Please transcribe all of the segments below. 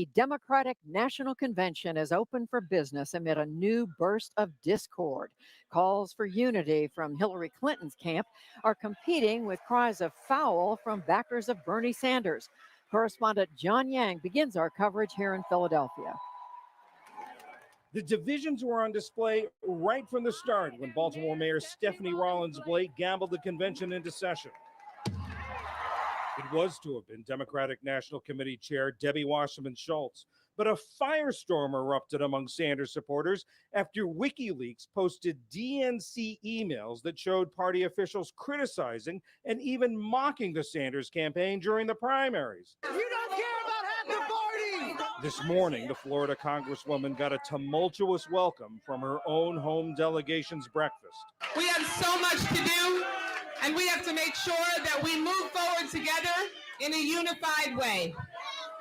The Democratic National Convention is open for business amid a new burst of discord. Calls for unity from Hillary Clinton's camp are competing with cries of foul from backers of Bernie Sanders. Correspondent John Yang begins our coverage here in Philadelphia. The divisions were on display right from the start when Baltimore Mayor Stephanie Rollins Blake gambled the convention into session. It was to have been Democratic National Committee Chair Debbie Wasserman Schultz, but a firestorm erupted among Sanders supporters after WikiLeaks posted DNC emails that showed party officials criticizing and even mocking the Sanders campaign during the primaries. You don't care about half the party! This morning, the Florida Congresswoman got a tumultuous welcome from her own home delegation's breakfast. We have so much to do, and we have to make sure that we move forward together in a unified way.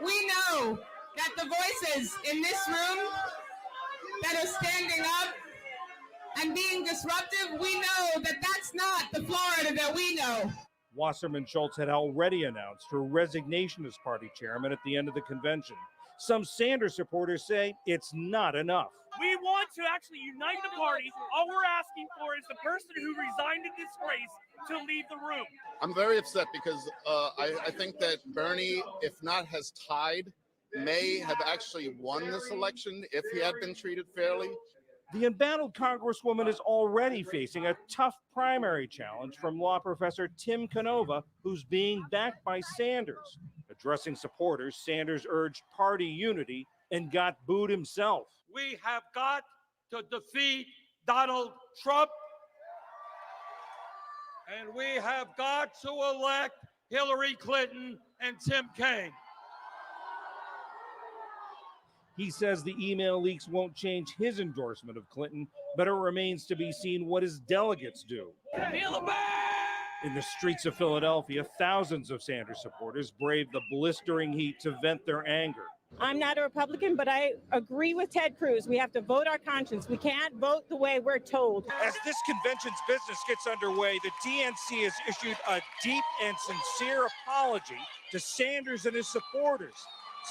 We know that the voices in this room that are standing up and being disruptive, we know that that's not the Florida that we know. Wasserman Schultz had already announced her resignation as party chairman at the end of the convention. Some Sanders supporters say it's not enough. We want to actually unite the party. All we're asking for is the person who resigned in disgrace to leave the room. I'm very upset because I think that Bernie, if not has tied, may have actually won this election if he had been treated fairly. The embattled Congresswoman is already facing a tough primary challenge from law professor Tim Canova, who's being backed by Sanders. Addressing supporters, Sanders urged party unity and got booed himself. We have got to defeat Donald Trump, and we have got to elect Hillary Clinton and Tim Kaine. He says the email leaks won't change his endorsement of Clinton, but it remains to be seen what his delegates do. In the streets of Philadelphia, thousands of Sanders supporters braved the blistering heat to vent their anger. I'm not a Republican, but I agree with Ted Cruz. We have to vote our conscience. We can't vote the way we're told. As this convention's business gets underway, the DNC has issued a deep and sincere apology to Sanders and his supporters.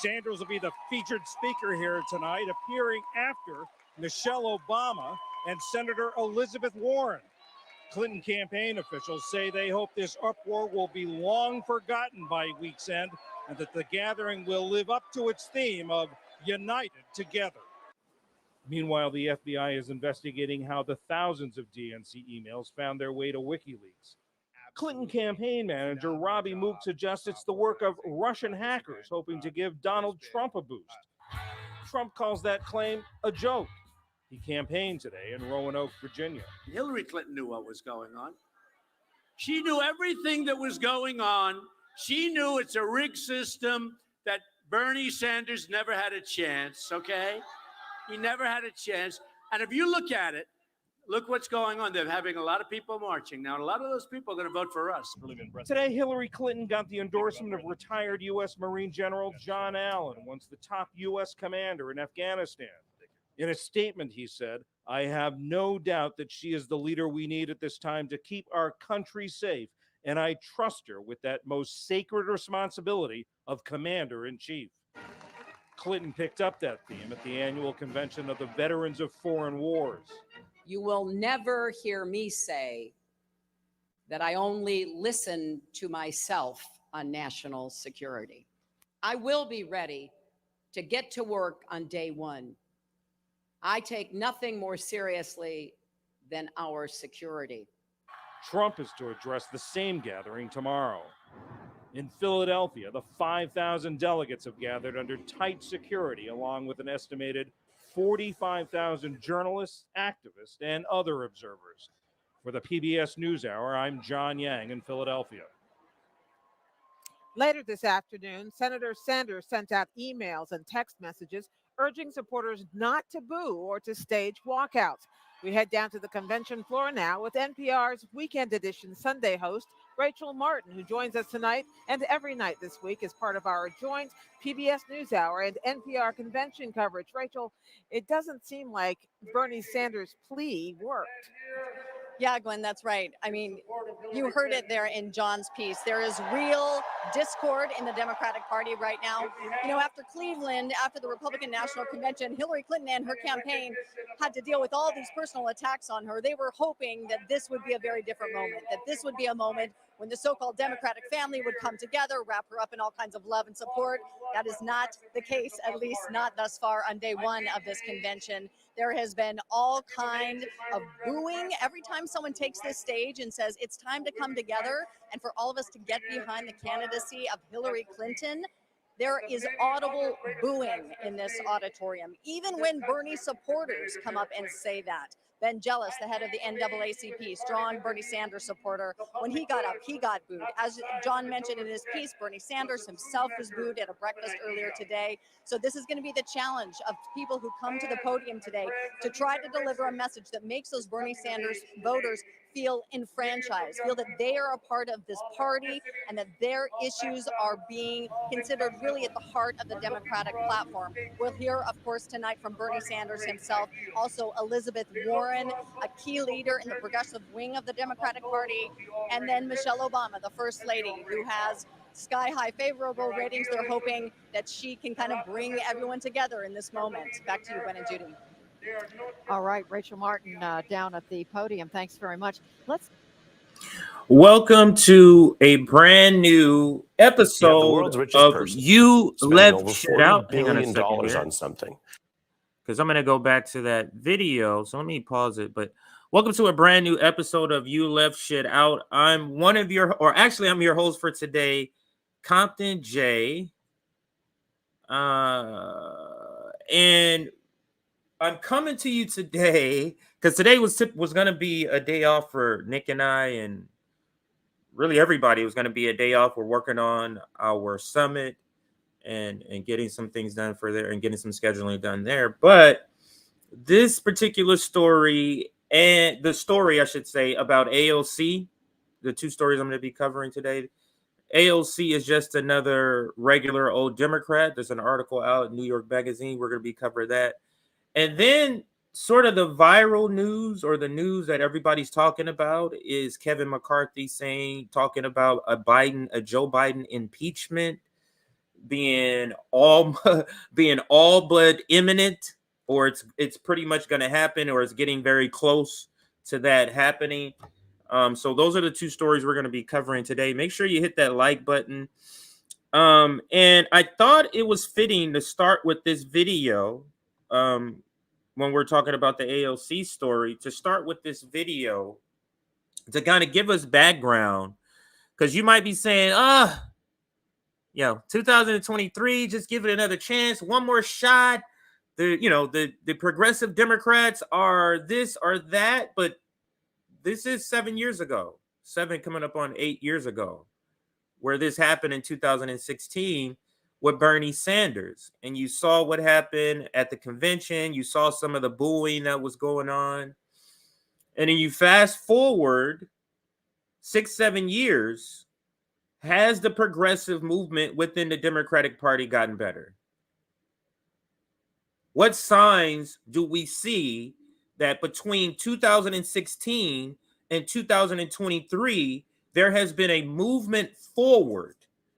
Sanders will be the featured speaker here tonight, appearing after Michelle Obama and Senator Elizabeth Warren. Clinton campaign officials say they hope this uproar will be long forgotten by week's end and that the gathering will live up to its theme of United Together. Meanwhile, the FBI is investigating how the thousands of DNC emails found their way to WikiLeaks. Clinton campaign manager Robbie Mook suggests it's the work of Russian hackers hoping to give Donald Trump a boost. Trump calls that claim a joke. He campaigned today in Roanoke, Virginia. Hillary Clinton knew what was going on. She knew everything that was going on. She knew it's a rigged system, that Bernie Sanders never had a chance, okay? He never had a chance. And if you look at it, look what's going on. They're having a lot of people marching. Now, a lot of those people are going to vote for us. Today, Hillary Clinton got the endorsement of retired U.S. Marine General John Allen, once the top U.S. commander in Afghanistan. In a statement, he said, "I have no doubt that she is the leader we need at this time to keep our country safe, and I trust her with that most sacred responsibility of commander-in-chief." Clinton picked up that theme at the annual convention of the Veterans of Foreign Wars. You will never hear me say that I only listen to myself on national security. I will be ready to get to work on day one. I take nothing more seriously than our security. Trump is to address the same gathering tomorrow. In Philadelphia, the 5,000 delegates have gathered under tight security, along with an estimated 45,000 journalists, activists, and other observers. For the PBS NewsHour, I'm John Yang in Philadelphia. Later this afternoon, Senator Sanders sent out emails and text messages urging supporters not to boo or to stage walkouts. We head down to the convention floor now with NPR's Weekend Edition Sunday host, Rachel Martin, who joins us tonight and every night this week as part of our joint PBS NewsHour and NPR convention coverage. Rachel, it doesn't seem like Bernie Sanders' plea worked. Yeah, Glenn, that's right. I mean, you heard it there in John's piece. There is real discord in the Democratic Party right now. You know, after Cleveland, after the Republican National Convention, Hillary Clinton and her campaign had to deal with all these personal attacks on her. They were hoping that this would be a very different moment, that this would be a moment when the so-called Democratic family would come together, wrap her up in all kinds of love and support. That is not the case, at least not thus far on day one of this convention. There has been all kind of booing every time someone takes this stage and says it's time to come together and for all of us to get behind the candidacy of Hillary Clinton. There is audible booing in this auditorium, even when Bernie supporters come up and say that. Ben Jealous, the head of the NAACP, strong Bernie Sanders supporter, when he got up, he got booed. As John mentioned in his piece, Bernie Sanders himself was booed at a breakfast earlier today. So this is going to be the challenge of people who come to the podium today to try to deliver a message that makes those Bernie Sanders voters feel enfranchised, feel that they are a part of this party and that their issues are being considered really at the heart of the Democratic platform. We'll hear, of course, tonight from Bernie Sanders himself, also Elizabeth Warren, a key leader in the progressive wing of the Democratic Party, and then Michelle Obama, the First Lady, who has sky-high favorable ratings. They're hoping that she can kind of bring everyone together in this moment. Back to you, Gwen and Judy. All right, Rachel Martin down at the podium. Thanks very much. Welcome to a brand new episode of You Left Shit Out. Hang on a second here, on something. because I'm going to go back to that video. So let me pause it. But welcome to a brand new episode of You Left Shit Out. I'm one of your, or actually I'm your host for today, Compton J. And I'm coming to you today because today was going to be a day off for Nick and I, and really everybody. It was going to be a day off. We're working on our summit and getting some things done for there and getting some scheduling done there. But this particular story, and the story, I should say, about AOC, the two stories I'm going to be covering today. AOC is just another regular old Democrat. There's an article out in New York Magazine. We're going to be covering that. And then sort of the viral news, or the news that everybody's talking about, is Kevin McCarthy talking about a Joe Biden impeachment being all blood imminent, or it's pretty much going to happen, or it's getting very close to that happening. So those are the two stories we're going to be covering today. Make sure you hit that like button. And I thought it was fitting to start with this video. When we're talking about the AOC story, to start with this video to kind of give us background, because you might be saying, 2023, just give it another chance, one more shot. The progressive Democrats are this or that, but this is 7 years ago, coming up on 8 years ago, where this happened in 2016. With Bernie Sanders, and you saw what happened at the convention. You saw some of the booing that was going on, and then you fast forward 6-7 years. Has the progressive movement within the Democratic Party gotten better? What signs do we see that between 2016 and 2023 there has been a movement forward?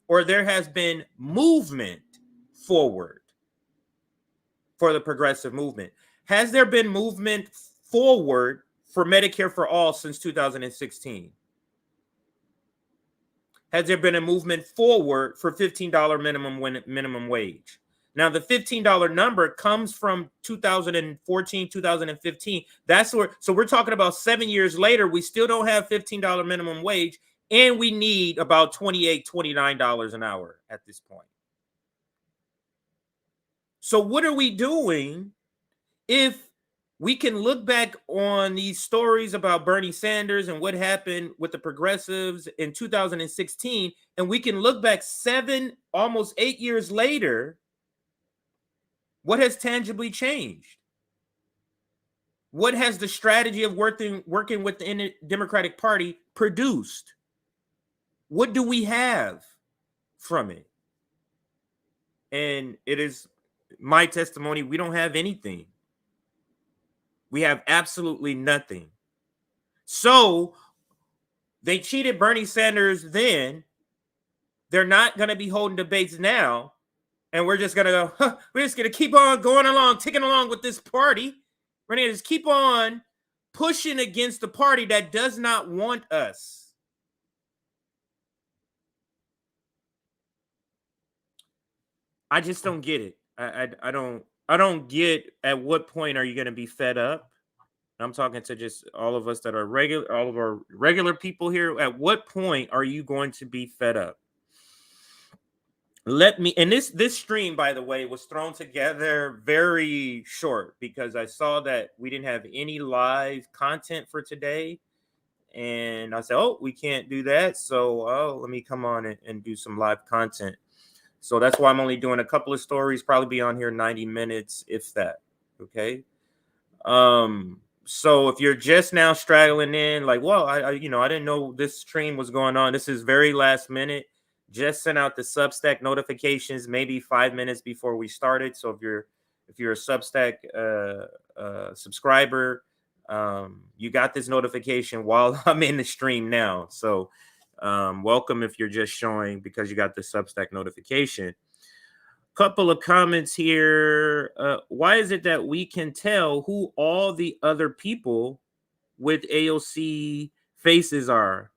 Or there has been movement forward for the progressive movement? Has there been movement forward for Medicare for all since 2016? Has there been a movement forward for $15 minimum wage? Now, the $15 number comes from 2014, 2015. So we're talking about 7 years later, we still don't have $15 minimum wage. And we need about $28, $29 an hour at this point. So what are we doing if we can look back on these stories about Bernie Sanders and what happened with the progressives in 2016, and we can look back 7, almost 8 years later? What has tangibly changed? What has the strategy of working within the Democratic Party produced? What do we have from it? And it is my testimony, we don't have anything. We have absolutely nothing. So they cheated Bernie Sanders then. They're not going to be holding debates now. And we're just going to go, we're just going to keep on going along, ticking along with this party. We're going to just keep on pushing against the party that does not want us. I just don't get it. I don't get at what point are you going to be fed up? I'm talking to just all of us that are all of our regular people here. At what point are you going to be fed up? And this stream, by the way, was thrown together very short because I saw that we didn't have any live content for today. And I said, oh, we can't do that. So let me come on and do some live content. So that's why I'm only doing a couple of stories, probably be on here 90 minutes, if that. Okay. So if you're just now straggling in, like, well, I didn't know this stream was going on. This is very last minute. Just sent out the Substack notifications maybe 5 minutes before we started. So if you're a Substack subscriber, you got this notification while I'm in the stream now. So welcome if you're just showing because you got the Substack notification. Couple of comments here. Why is it that we can tell who all the other people with AOC faces are?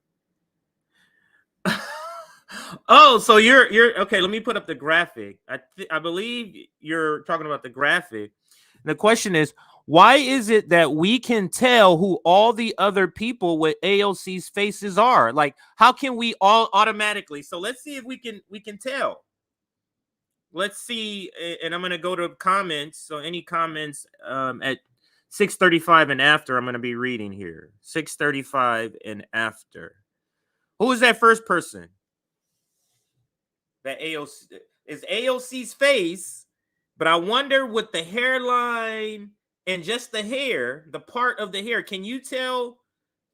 Oh, so you're okay. Let me put up the graphic. I believe you're talking about the graphic. The question is, why is it that we can tell who all the other people with AOC's faces are? Like, how can we all automatically? So let's see if we can tell. Let's see, and I'm gonna go to comments. So any comments at 6:35 and after, I'm gonna be reading here. 6:35 and after. Who is that first person? That AOC is AOC's face, but I wonder with the hairline and just the hair, the part of the hair. Can you tell?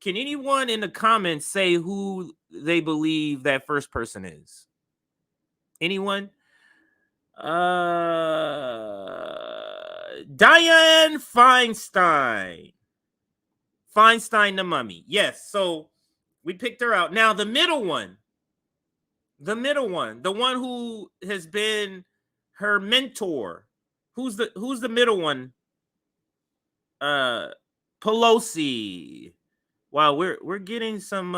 Can anyone in the comments say who they believe that first person is? Anyone? Diane Feinstein. Feinstein the mummy. Yes, so we picked her out. Now the middle one, the one who has been her mentor. Who's the middle one? Pelosi. Wow, we're getting some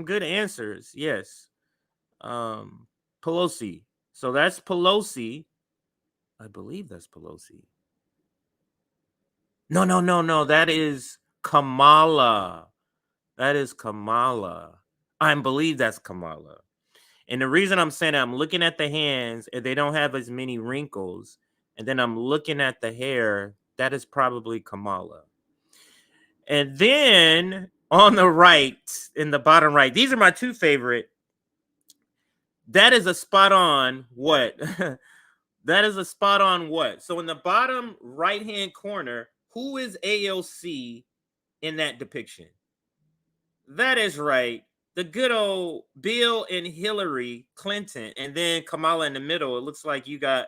good answers. Yes. Pelosi. So that's Pelosi. I believe that's Pelosi. No. That is Kamala. That is Kamala. I believe that's Kamala. And the reason I'm saying that, I'm looking at the hands and they don't have as many wrinkles. And then I'm looking at the hair. That is probably Kamala. And then on the right, in the bottom right, these are my two favorite. That is a spot on what? That is a spot on what? So in the bottom right-hand corner, who is AOC in that depiction? That is right. The good old Bill and Hillary Clinton, and then Kamala in the middle. It looks like you got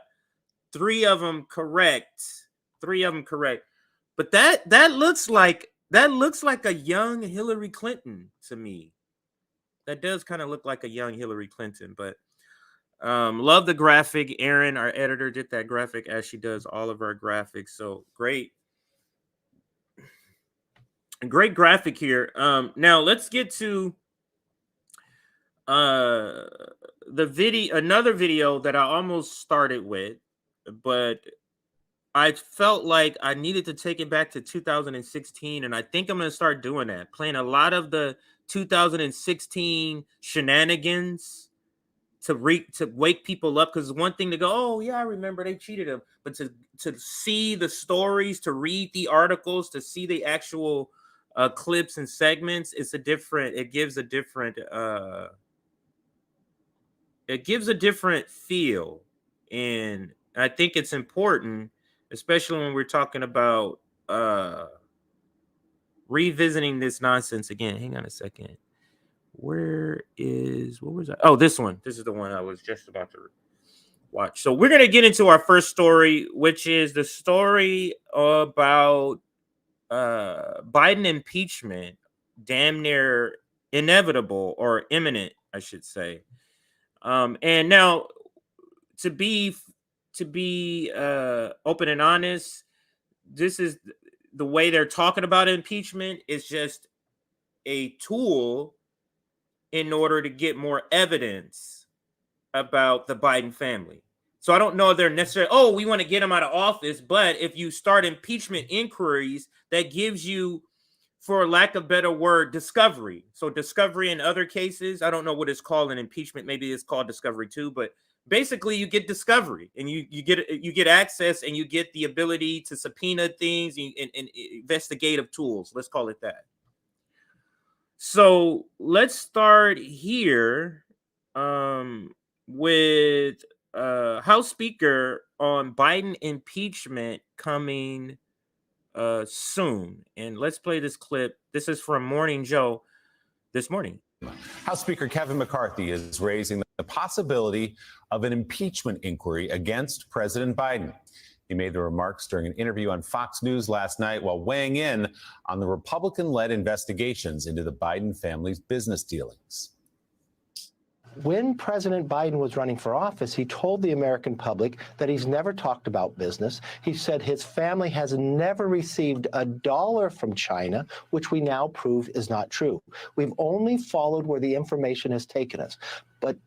three of them correct. But that looks like a young Hillary Clinton to me. That does kind of look like a young Hillary Clinton, but love the graphic. Erin, our editor, did that graphic as she does all of our graphics. So great graphic here. Now let's get to another video that I almost started with, but I felt like I needed to take it back to 2016, and I think I'm going to start doing that, playing a lot of the 2016 shenanigans to wake people up. Because one thing to go, oh yeah, I remember they cheated him, but to see the stories, to read the articles, to see the actual clips and segments, it gives a different feel, and I think it's important, especially when we're talking about revisiting this nonsense again. Hang on a second. What was that? Oh, this one. This is the one I was just about to watch. So we're going to get into our first story, which is the story about Biden impeachment. damn near inevitable or imminent, I should say. And now to be open and honest, this is the way they're talking about impeachment is just a tool in order to get more evidence about the Biden family. So I don't know if they're necessarily, oh, we want to get him out of office. But if you start impeachment inquiries, that gives you, for lack of a better word, discovery. So discovery in other cases, I don't know what it's called in impeachment. Maybe it's called discovery too. But basically, you get discovery, and you get access, and you get the ability to subpoena things and investigative tools. Let's call it that. So let's start here with House Speaker on Biden impeachment coming soon. And let's play this clip. This is from Morning Joe this morning. House Speaker Kevin McCarthy is raising the possibility of an impeachment inquiry against President Biden. He made the remarks during an interview on Fox News last night while weighing in on the Republican-led investigations into the Biden family's business dealings. When President Biden was running for office, he told the American public that he's never talked about business. He said his family has never received $1 from China, which we now prove is not true. We've only followed where the information has taken us. But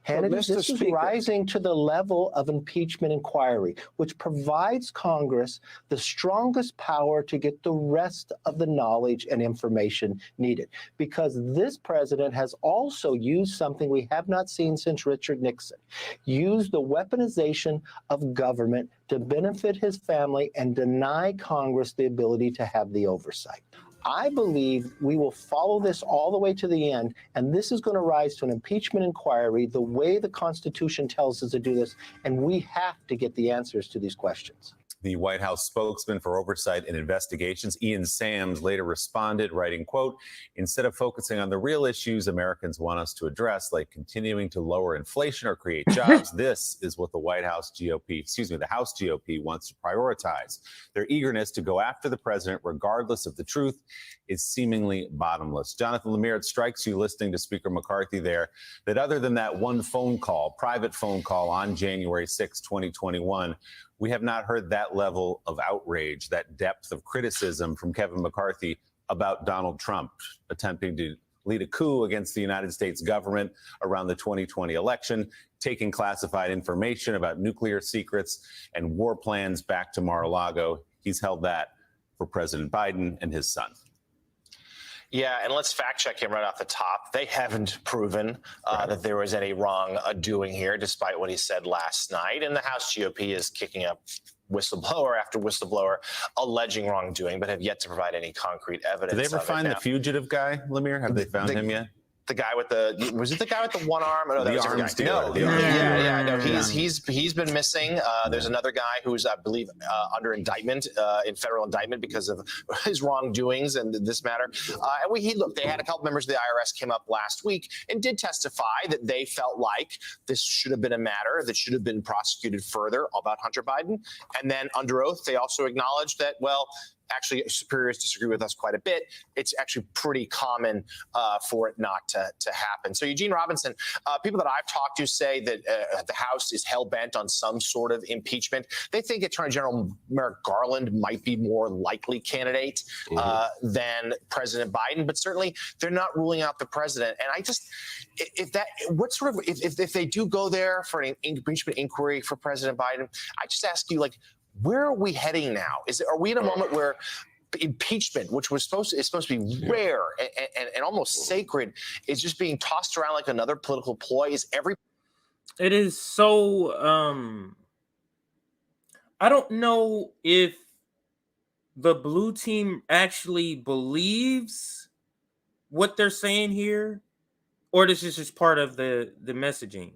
Hannity, this is rising to the level of impeachment inquiry, which provides Congress the strongest power to get the rest of the knowledge and information needed. Because this president has also used something we have not seen since Richard Nixon, used the weaponization of government to benefit his family and deny Congress the ability to have the oversight. I believe we will follow this all the way to the end, and this is going to rise to an impeachment inquiry the way the Constitution tells us to do this, and we have to get the answers to these questions. The White House spokesman for oversight and investigations, Ian Sams, later responded, writing, quote, "Instead of focusing on the real issues Americans want us to address, like continuing to lower inflation or create jobs, this is what the House GOP wants to prioritize. Their eagerness to go after the president, regardless of the truth, is seemingly bottomless." Jonathan Lemire, it strikes you listening to Speaker McCarthy there that other than that one phone call, private phone call on January 6, 2021, we have not heard that level of outrage, that depth of criticism from Kevin McCarthy about Donald Trump attempting to lead a coup against the United States government around the 2020 election, taking classified information about nuclear secrets and war plans back to Mar-a-Lago. He's held that for President Biden and his son. Yeah, and let's fact check him right off the top. They haven't proven that there was any wrongdoing here, despite what he said last night. And the House GOP is kicking up whistleblower after whistleblower alleging wrongdoing, but have yet to provide any concrete evidence. Did they ever find the fugitive guy, Lemire? Have they found him yet? The guy with was it the guy with the one arm? Oh, no, that was arms guy. dealer. No, he's been missing. There's another guy who's, I believe, under indictment, in federal indictment because of his wrongdoings and this matter. And they had a couple members of the IRS came up last week and did testify that they felt like this should have been a matter that should have been prosecuted further about Hunter Biden. And then under oath, they also acknowledged that, well, actually, superiors disagree with us quite a bit. It's actually pretty common for it not to happen. So Eugene Robinson, people that I've talked to say that the House is hell-bent on some sort of impeachment. They think Attorney General Merrick Garland might be more likely candidate than President Biden, but certainly they're not ruling out the president. And I just, if they do go there for an impeachment inquiry for President Biden, I just ask you, like, where are we heading now? Are we in a moment where impeachment, which is supposed to be rare and almost sacred, is just being tossed around like another political ploy? It is so. I don't know if the blue team actually believes what they're saying here, or this is just part of the messaging.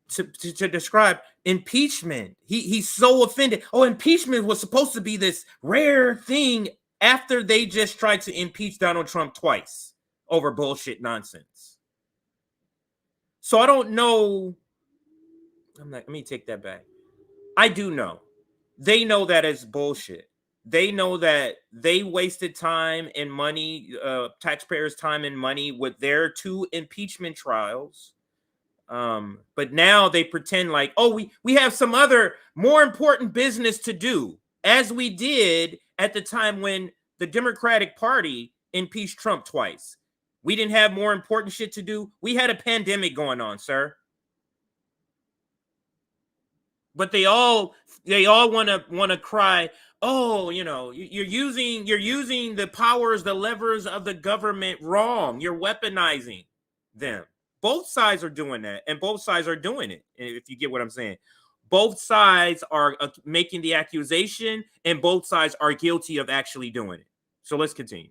To describe impeachment, he's so offended. Oh, impeachment was supposed to be this rare thing after they just tried to impeach Donald Trump twice over bullshit nonsense. So I don't know. Let me take that back. I do know. They know that it's bullshit. They know that they wasted time and money, taxpayers' time and money with their 2 impeachment trials. But now they pretend like, oh, we have some other more important business to do, as we did at the time when the Democratic Party impeached Trump twice. We didn't have more important shit to do. We had a pandemic going on, sir. But they all want to cry, oh, you know, you're using the powers, the levers of the government wrong. You're weaponizing them. Both sides are doing that, and both sides are doing it. If you get what I'm saying, both sides are making the accusation, and both sides are guilty of actually doing it. So let's continue.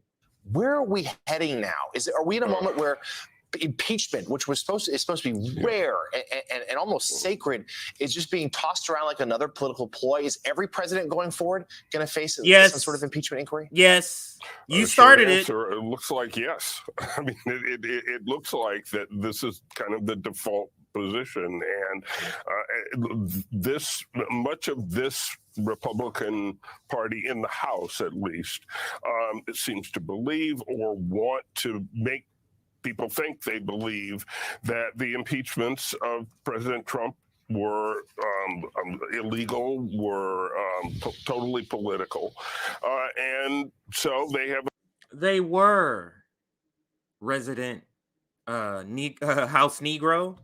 Where are we heading now? Are we in a moment where impeachment, which is supposed to be rare and almost sacred, is just being tossed around like another political ploy? Is every president going forward going to face some sort of impeachment inquiry? Yes. You started it. It looks like yes. I mean, it looks like that this is kind of the default position, and much of this Republican Party in the House, at least, it seems to believe or want to make people think they believe that the impeachments of President Trump were illegal, were totally political, and so they were resident House Negro.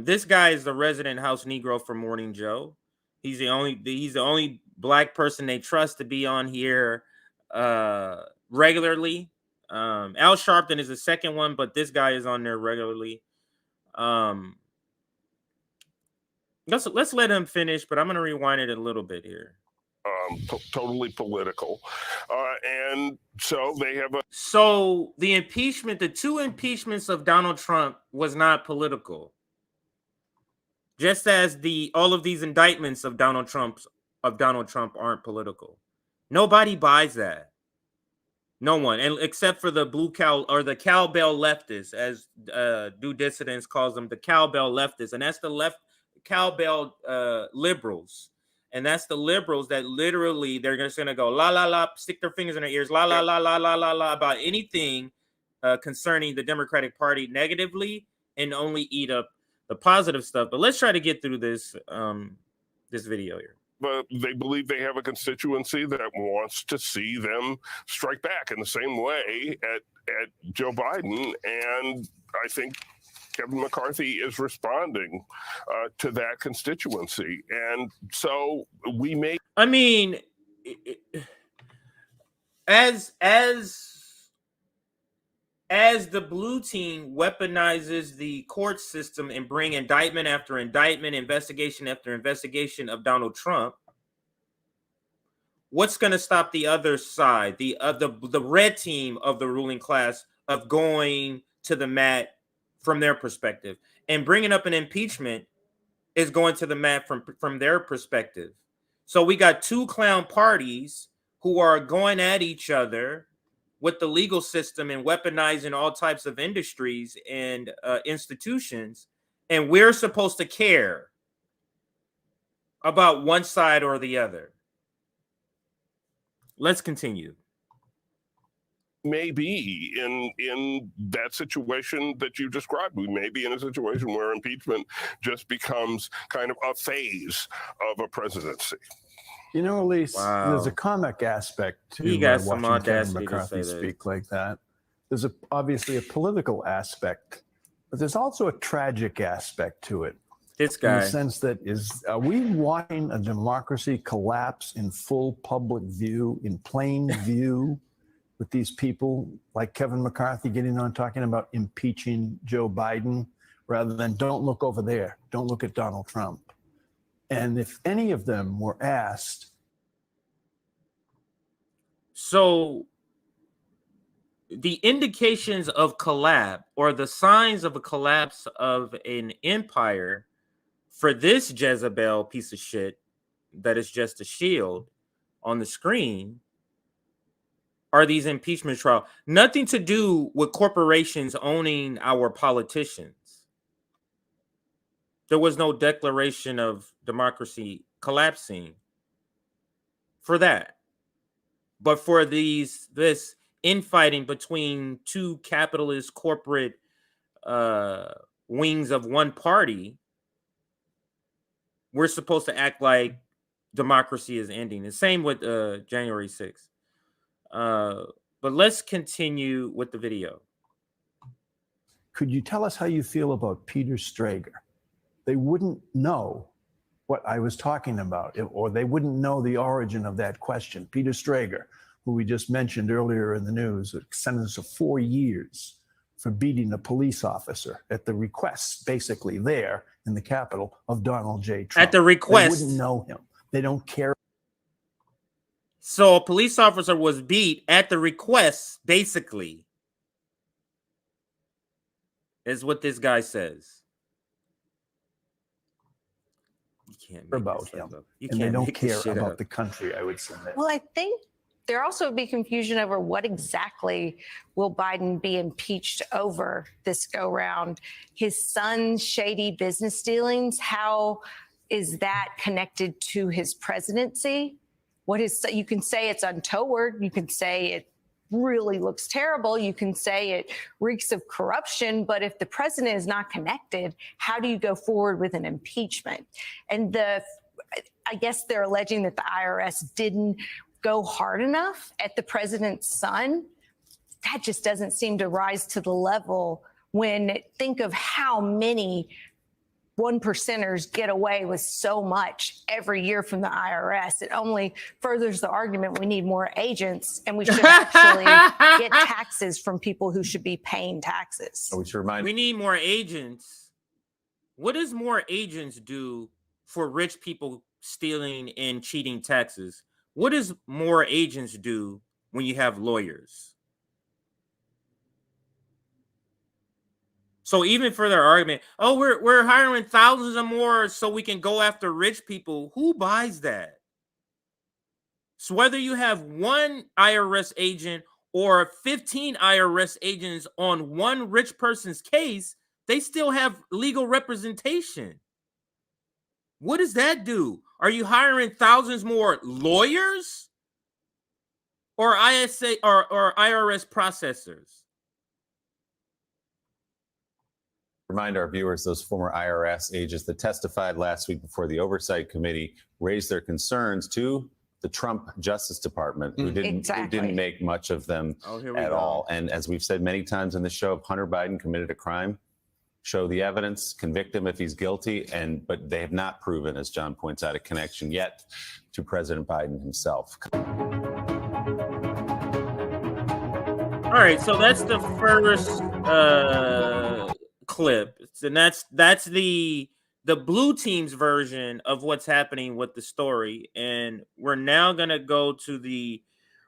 This guy is the resident House Negro for Morning Joe. He's the only black person they trust to be on here regularly. Al Sharpton is the second one, but this guy is on there regularly. Let's let him finish, but I'm going to rewind it a little bit here. Totally political, and so they have the impeachment, the 2 impeachments of Donald Trump was not political, just as all of these indictments of Donald Trump aren't political. Nobody buys that. No one, and except for the blue cow or the cowbell leftists, as Do Dissidents calls them, the cowbell leftists, and that's the left cowbell liberals, and that's the liberals that literally they're just gonna go la la la, stick their fingers in their ears, la la la la la la la about anything concerning the Democratic Party negatively, and only eat up the positive stuff. But let's try to get through this this video here. But they believe they have a constituency that wants to see them strike back in the same way at Joe Biden. And I think Kevin McCarthy is responding to that constituency. And so we may... I mean, as the blue team weaponizes the court system and bring indictment after indictment, investigation after investigation of Donald Trump, what's going to stop the other side, the red team of the ruling class, of going to the mat from their perspective? And bringing up an impeachment is going to the mat from their perspective. So we got 2 clown parties who are going at each other with the legal system and weaponizing all types of industries and institutions, and we're supposed to care about one side or the other. Let's continue. Maybe in that situation that you described, we may be in a situation where impeachment just becomes kind of a phase of a presidency. You know, Elise, there's a comic aspect to watching Kevin McCarthy speak like that. There's obviously a political aspect, but there's also a tragic aspect to it. This guy. In the sense that are we watching a democracy collapse in full public view, in plain view, with these people like Kevin McCarthy getting on talking about impeaching Joe Biden rather than don't look over there, don't look at Donald Trump? And if any of them were asked. So the indications of collapse, or the signs of a collapse of an empire, for this Jezebel piece of shit that is just a shield on the screen, are these impeachment trials. Nothing to do with corporations owning our politicians. There was no declaration of democracy collapsing for that. But for this infighting between two capitalist corporate wings of one party, we're supposed to act like democracy is ending. The same with January 6th. But let's continue with the video. Could you tell us how you feel about Peter Strager? They wouldn't know what I was talking about, or they wouldn't know the origin of that question. Peter Strager, who we just mentioned earlier in the news, sentenced to 4 years for beating a police officer at the request, basically there in the Capitol, of Donald J. Trump. At the request. They wouldn't know him. They don't care. So a police officer was beat at the request, basically, is what this guy says. You can't make about this him. up. You And they can't don't make this care shit about up. the country, I would say. Well, I think there also would be confusion over what exactly will Biden be impeached over this go round. His son's shady business dealings, how is that connected to his presidency? You can say it's untoward. You can say it really looks terrible. You can say it reeks of corruption. But if the president is not connected, how do you go forward with an impeachment? And I guess they're alleging that the IRS didn't go hard enough at the president's son. That just doesn't seem to rise to the level when think of how many 1%ers get away with so much every year from the IRS. It only furthers the argument we need more agents, and we should actually get taxes from people who should be paying taxes. We need more agents. What does more agents do for rich people stealing and cheating taxes? What does more agents do when you have lawyers? So even for their argument, oh, we're hiring thousands or more so we can go after rich people. Who buys that? So whether you have one IRS agent or 15 IRS agents on one rich person's case, they still have legal representation. What does that do? Are you hiring thousands more lawyers or ISA or IRS processors? Remind our viewers, those former IRS agents that testified last week before the Oversight Committee raised their concerns to the Trump Justice Department, who didn't make much of them at all. And as we've said many times in the show, if Hunter Biden committed a crime, show the evidence, convict him if he's guilty, but they have not proven, as John points out, a connection yet to President Biden himself. All right, so that's the first clip, and that's the blue team's version of what's happening with the story, and we're now gonna go to the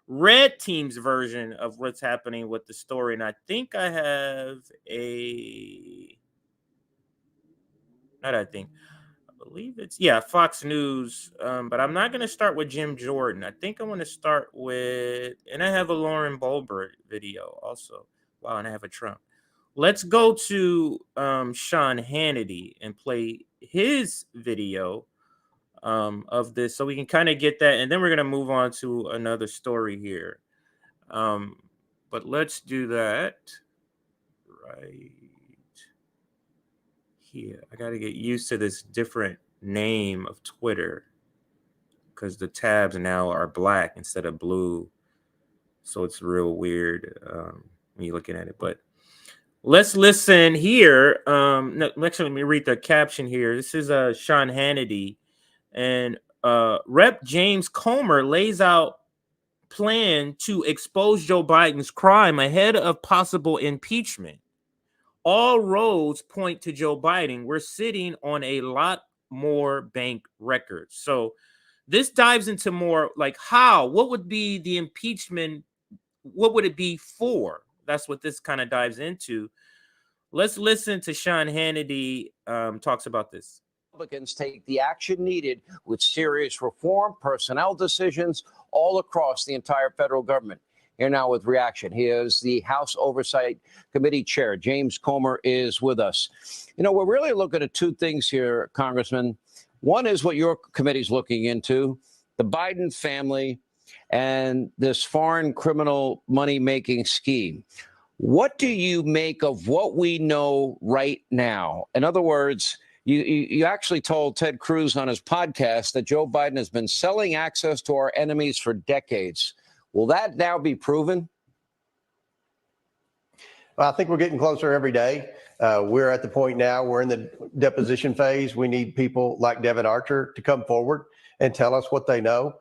red team's version of what's happening with the story. And I think I have I believe it's Fox News, but I'm not gonna start with Jim Jordan. I think I want to start with, and I have a Lauren Boebert video also. Wow, and I have a Trump. Let's go to Sean Hannity and play his video of this so we can kind of get that. And then we're going to move on to another story here. But let's do that right here. I got to get used to this different name of Twitter because the tabs now are black instead of blue. So it's real weird when you're looking at it. But let's listen here. Let me read the caption here. This is Sean Hannity, and Rep. James Comer lays out plan to expose Joe Biden's crime ahead of possible impeachment. All roads point to Joe Biden. We're sitting on a lot more bank records. So this dives into more like what would be the impeachment? What would it be for? That's what this kind of dives into. Let's listen to Sean Hannity talks about this. Republicans take the action needed with serious reform, personnel decisions all across the entire federal government. Here now with reaction, here's the House Oversight Committee Chair, James Comer, is with us. You know, we're really looking at two things here, Congressman. One is what your committee's looking into, the Biden family and this foreign criminal money-making scheme. What do you make of what we know right now? In other words, you actually told Ted Cruz on his podcast that Joe Biden has been selling access to our enemies for decades. Will that now be proven? Well, I think we're getting closer every day. We're at the point now, we're in the deposition phase. We need people like Devin Archer to come forward and tell us what they know.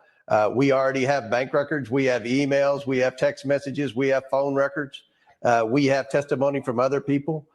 We already have bank records. We have emails. We have text messages. We have phone records. We have testimony from other people.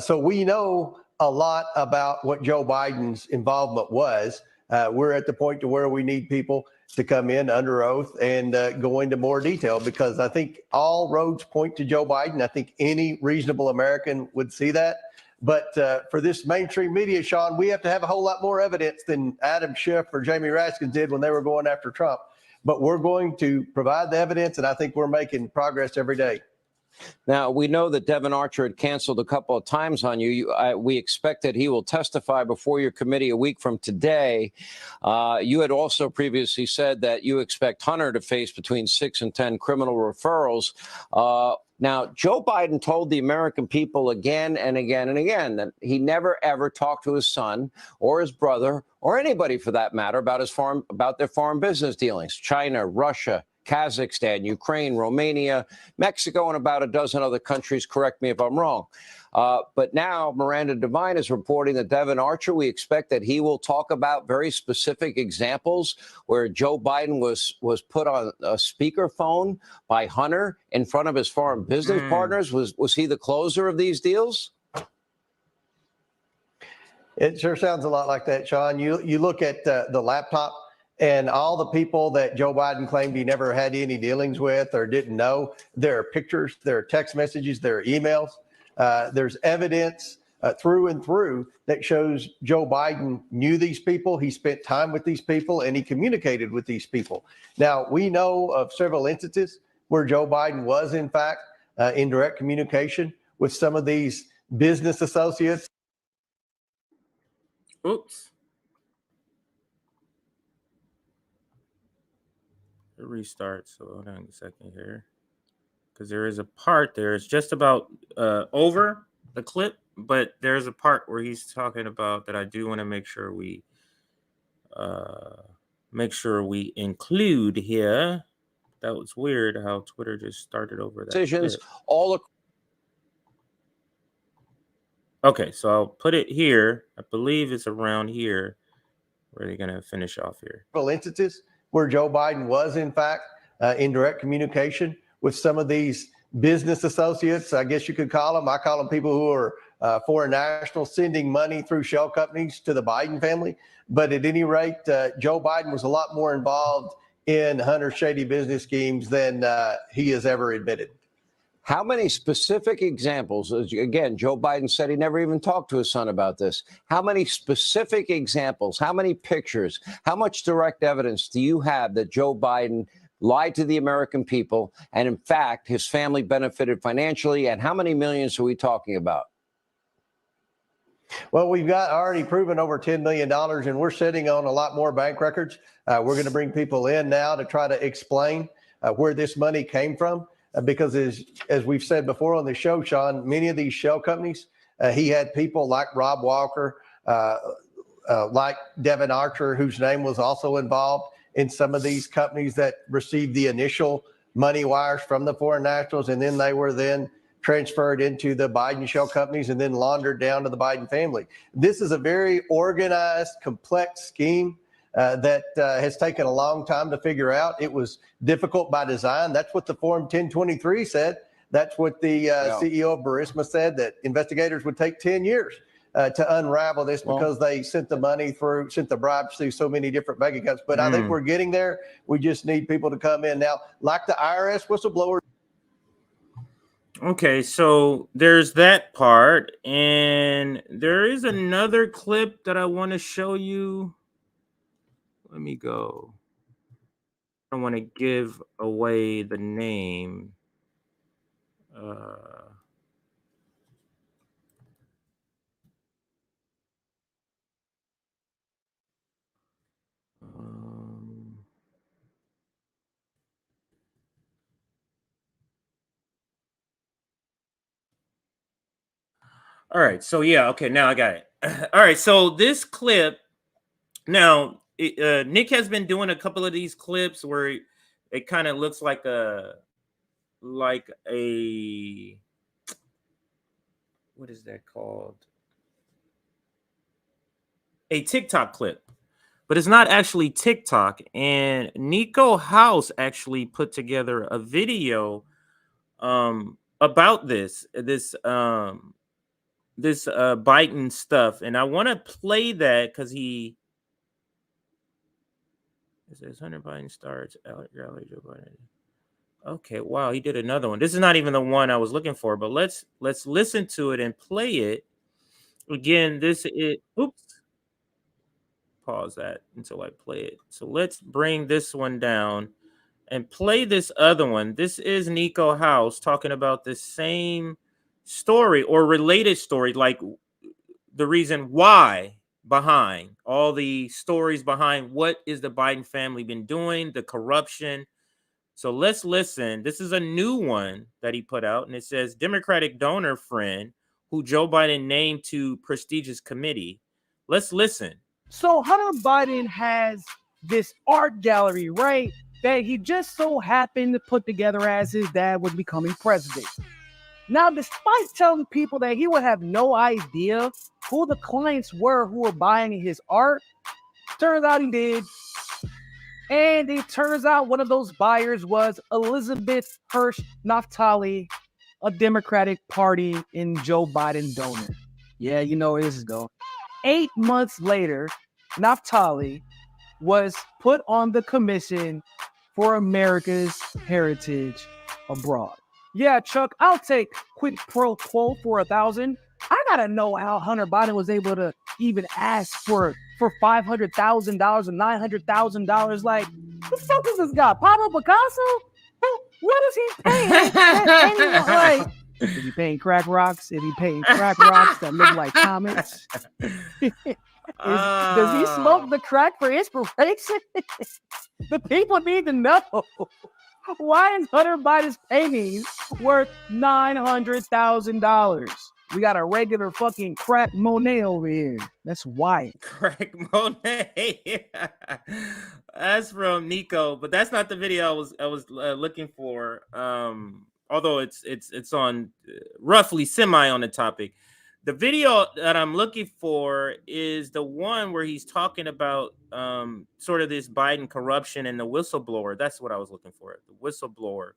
So we know a lot about what Joe Biden's involvement was. We're at the point to where we need people to come in under oath and go into more detail, because I think all roads point to Joe Biden. I think any reasonable American would see that. But for this mainstream media, Sean, we have to have a whole lot more evidence than Adam Schiff or Jamie Raskins did when they were going after Trump. But we're going to provide the evidence, and I think we're making progress every day. Now, we know that Devin Archer had canceled a couple of times on you. We expect that he will testify before your committee a week from today. You had also previously said that you expect Hunter to face between 6 and 10 criminal referrals. Now, Joe Biden told the American people again and again and again that he never, ever talked to his son or his brother or anybody for that matter about their foreign business dealings. China, Russia, Kazakhstan, Ukraine, Romania, Mexico, and about a dozen other countries. Correct me if I'm wrong. But now Miranda Devine is reporting that Devin Archer, we expect that he will talk about very specific examples where Joe Biden was put on a speakerphone by Hunter in front of his foreign business partners. Was he the closer of these deals? It sure sounds a lot like that, Sean. You look at the laptop and all the people that Joe Biden claimed he never had any dealings with or didn't know. There are pictures, there are text messages, there are emails. There's evidence through and through that shows Joe Biden knew these people. He spent time with these people and he communicated with these people. Now, we know of several instances where Joe Biden was, in fact, in direct communication with some of these business associates. Oops. It restarts. So hold on a second here, because there is a part there. It's just about over the clip, but there's a part where he's talking about that I do want to make sure we include here. That was weird how Twitter just started over that. Decisions clip. all. Okay, so I'll put it here. I believe it's around here where they're gonna finish off here. Several instances where Joe Biden was, in fact, in direct communication with some of these business associates, I guess you could call them. I call them people who are foreign nationals sending money through shell companies to the Biden family. But at any rate, Joe Biden was a lot more involved in Hunter's shady business schemes than he has ever admitted. How many specific examples? Again, Joe Biden said he never even talked to his son about this. How many specific examples? How many pictures? How much direct evidence do you have that Joe Biden lied to the American people and, in fact, his family benefited financially? And how many millions are we talking about? Well, we've got already proven over $10 million, and we're sitting on a lot more bank records. We're going to bring people in now to try to explain where this money came from. Because as we've said before on the show, Sean, many of these shell companies, he had people like Rob Walker, like Devin Archer, whose name was also involved in some of these companies that received the initial money wires from the foreign nationals, and then they were then transferred into the Biden shell companies and then laundered down to the Biden family. This is a very organized, complex scheme that has taken a long time to figure out. It was difficult by design. That's what the Form 1023 said. That's what the CEO of Burisma said, that investigators would take 10 years to unravel this because they sent the money through, sent the bribes through so many different bank accounts. But I think we're getting there. We just need people to come in now, like the IRS whistleblower. Okay, so there's that part, and there is another clip that I want to show you. Let me go. I don't want to give away the name. All right. So yeah. Okay. Now I got it. All right. So this clip. Now Nick has been doing a couple of these clips where it kind of looks like a what is that called? A TikTok clip. But it's not actually TikTok. And Nico House actually put together a video about this Biden stuff. And I want to play that because it says Hunter Biden starts rally Joe Biden. Okay, wow, he did another one. This is not even the one I was looking for, but let's listen to it and play it. Again, this is oops. Pause that until I play it. So let's bring this one down and play this other one. This is Nico House talking about the same story or related story, like the reason why behind all the stories behind what is the Biden family been doing, the corruption. So let's listen. This is a new one that he put out, and it says Democratic donor friend who Joe Biden named to prestigious committee. Let's listen. So Hunter Biden has this art gallery, right, that he just so happened to put together as his dad was becoming president. Now, despite telling people that he would have no idea who the clients were who were buying his art, turns out he did. And it turns out one of those buyers was Elizabeth Hirsch Naftali, a Democratic Party and Joe Biden donor. Yeah, you know where this is going. 8 months later, Naftali was put on the Commission for America's Heritage Abroad. Yeah, Chuck, I'll take quid pro quo for $1,000. I gotta know how Hunter Biden was able to even ask for $500,000 and $900,000. Like, who the fuck is this guy? Pablo Picasso? What is he paying? Like, is he paying crack rocks? Is he paying crack rocks that look like comets? Does he smoke the crack for inspiration? The people need to know. Why is Hunter Biden's paintings worth $900,000? We got a regular fucking crack Monet over here. That's why. Crack Monet. That's from Nico, but that's not the video I was looking for. Although it's on roughly semi on the topic. The video that I'm looking for is the one where he's talking about sort of this Biden corruption and the whistleblower. That's what I was looking for, the whistleblower.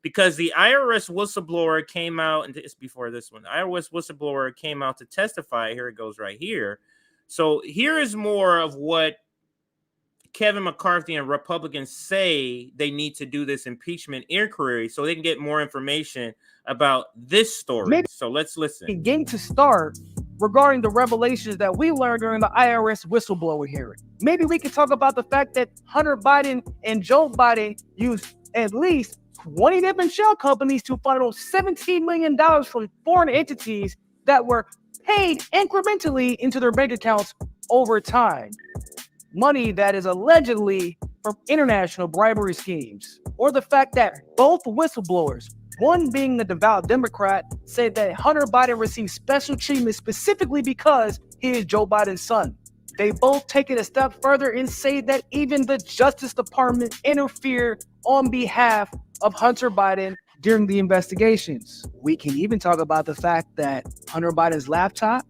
Because the IRS whistleblower came out, and it's before this one. The IRS whistleblower came out to testify. Here it goes right here. So here is more of what Kevin McCarthy and Republicans say they need to do this impeachment inquiry so they can get more information about this story. Maybe so let's listen. Begin to start regarding the revelations that we learned during the IRS whistleblower hearing. Maybe we can talk about the fact that Hunter Biden and Joe Biden used at least 20 different shell companies to funnel $17 million from foreign entities that were paid incrementally into their bank accounts over time. Money that is allegedly from international bribery schemes. Or the fact that both whistleblowers, one being a devout Democrat, said that Hunter Biden received special treatment specifically because he is Joe Biden's son. They both take it a step further and say that even the Justice Department interfered on behalf of Hunter Biden during the investigations. We can even talk about the fact that Hunter Biden's laptop,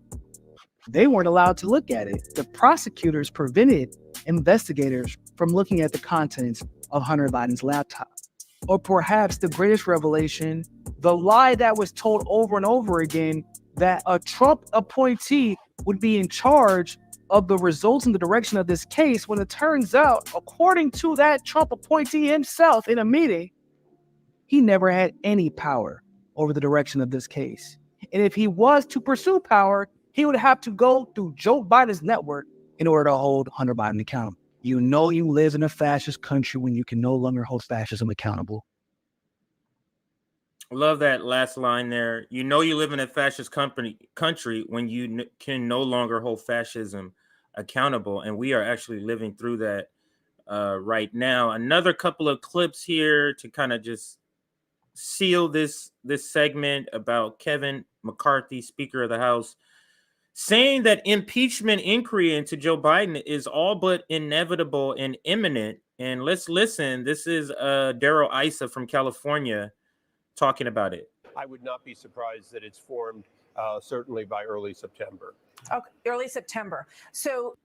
they weren't allowed to look at it. The prosecutors prevented investigators from looking at the contents of Hunter Biden's laptop. Or perhaps the greatest revelation, the lie that was told over and over again that a Trump appointee would be in charge of the results and the direction of this case, when it turns out, according to that Trump appointee himself in a meeting, he never had any power over the direction of this case. And if he was to pursue power, he would have to go through Joe Biden's network in order to hold Hunter Biden accountable. You know you live in a fascist country when you can no longer hold fascism accountable. Love that last line there. You know you live in a fascist country when you can no longer hold fascism accountable. And we are actually living through that right now. Another couple of clips here to kind of just seal this segment about Kevin McCarthy, Speaker of the House, saying that impeachment inquiry into Joe Biden is all but inevitable and imminent. And let's listen. This is Darrell Issa from California talking about it. I would not be surprised that it's formed certainly by early September. Okay, early September. So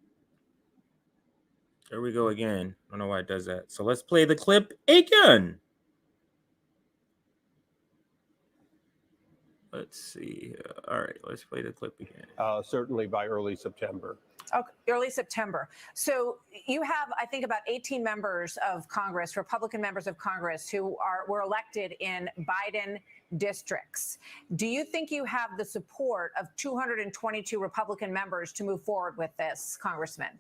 there we go again. I don't know why it does that. So let's play the clip again. Let's see. All right, let's play the clip again. Certainly by early September. Okay, early September. So you have, I think, about 18 members of Congress, Republican members of Congress, who were elected in Biden districts. Do you think you have the support of 222 Republican members to move forward with this, Congressman?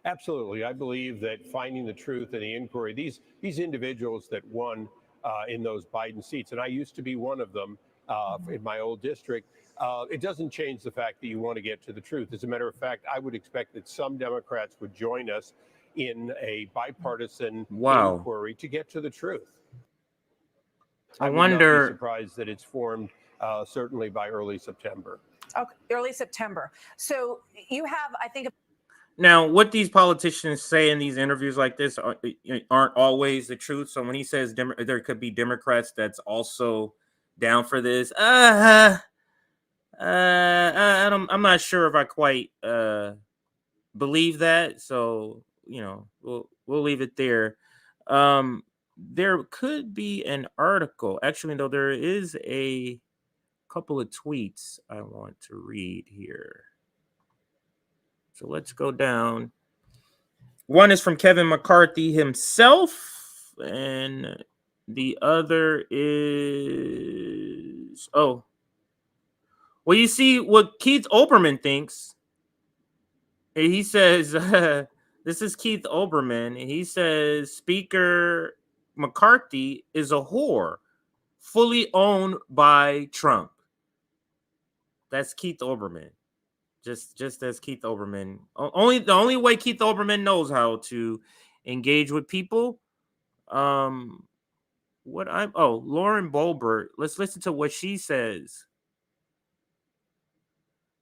Absolutely. I believe that finding the truth in the inquiry, these individuals that won in those Biden seats, and I used to be one of them in my old district, it doesn't change the fact that you want to get to the truth. As a matter of fact, I would expect that some Democrats would join us in a bipartisan inquiry to get to the truth. I would wonder. not be surprised that it's formed certainly by early September. Okay, early September. So you have, I think. Now, what these politicians say in these interviews like this aren't always the truth. So when he says there could be Democrats that's also down for this, I'm not sure if I quite believe that. So we'll leave it there. There could be an article. Actually, no, there is a couple of tweets I want to read here. So let's go down. One is from Kevin McCarthy himself, and the other is well, you see what Keith Olbermann thinks. He says this is Keith Olbermann, and he says Speaker McCarthy is a whore, fully owned by Trump. That's Keith Olbermann. Just as Keith Olbermann. The only way Keith Olbermann knows how to engage with people. Lauren Boebert. Let's listen to what she says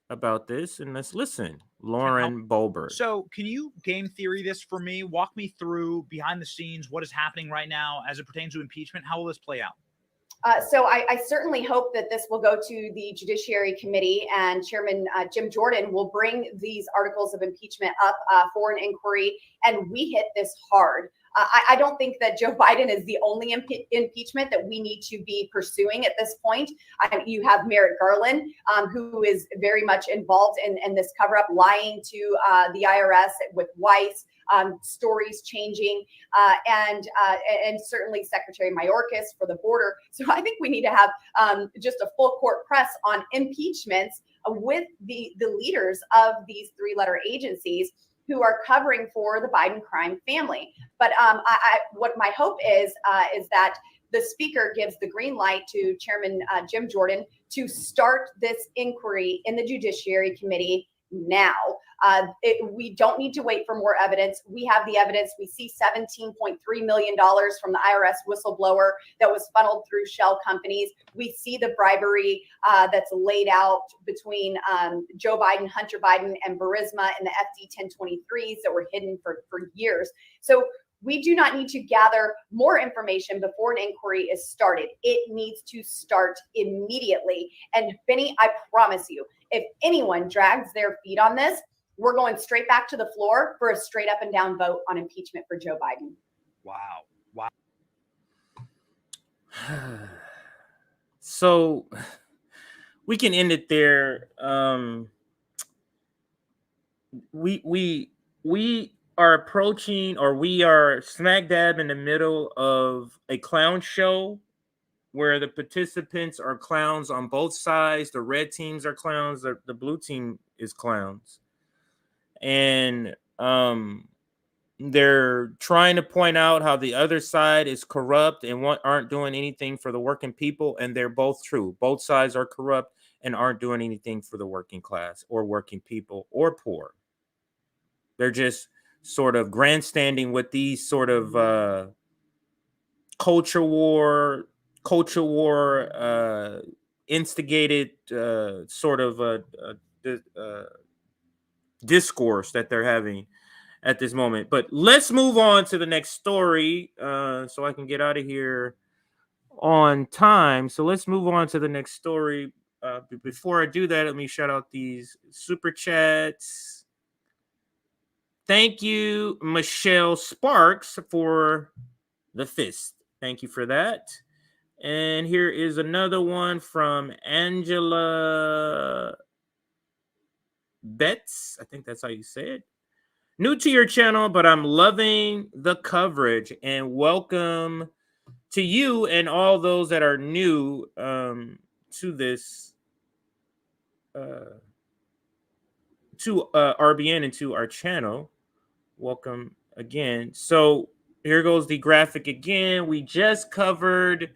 about this, and let's listen. Lauren Boebert. So can you game theory this for me? Walk me through behind the scenes what is happening right now as it pertains to impeachment. How will this play out? So I certainly hope that this will go to the Judiciary Committee, and Chairman Jim Jordan will bring these articles of impeachment up for an inquiry, and we hit this hard. I don't think that Joe Biden is the only impeachment that we need to be pursuing at this point. You have Merrick Garland, who is very much involved in this cover-up, lying to the IRS with Weiss. Stories changing, and certainly Secretary Mayorkas for the border. So I think we need to have just a full court press on impeachments with the leaders of these three-letter agencies who are covering for the Biden crime family. But what my hope is that the Speaker gives the green light to Chairman Jim Jordan to start this inquiry in the Judiciary Committee now. We don't need to wait for more evidence. We have the evidence. We see $17.3 million from the IRS whistleblower that was funneled through shell companies. We see the bribery that's laid out between Joe Biden, Hunter Biden, and Burisma and the FD 1023s that were hidden for years. So we do not need to gather more information before an inquiry is started. It needs to start immediately. And Benny, I promise you, if anyone drags their feet on this, we're going straight back to the floor for a straight up and down vote on impeachment for Joe Biden. Wow. So we can end it there. We are approaching, or we are smack dab in the middle of a clown show where the participants are clowns on both sides. The red teams are clowns. The blue team is clowns. And they're trying to point out how the other side is corrupt and aren't doing anything for the working people. And they're both true. Both sides are corrupt and aren't doing anything for the working class or working people or poor. They're just sort of grandstanding with these sort of culture war instigated sort of a discourse that they're having at this moment. But let's move on to the next story so I can get out of here on time. So let's move on to the next story. Before I do that, let me shout out these super chats. Thank you, Michelle Sparks, for the fist. Thank you for that. And here is another one from Angela Betts. I think that's how you say it. New to your channel, but I'm loving the coverage, and welcome to you and all those that are new to this to RBN and to our channel. Welcome again. So here goes the graphic again. We just covered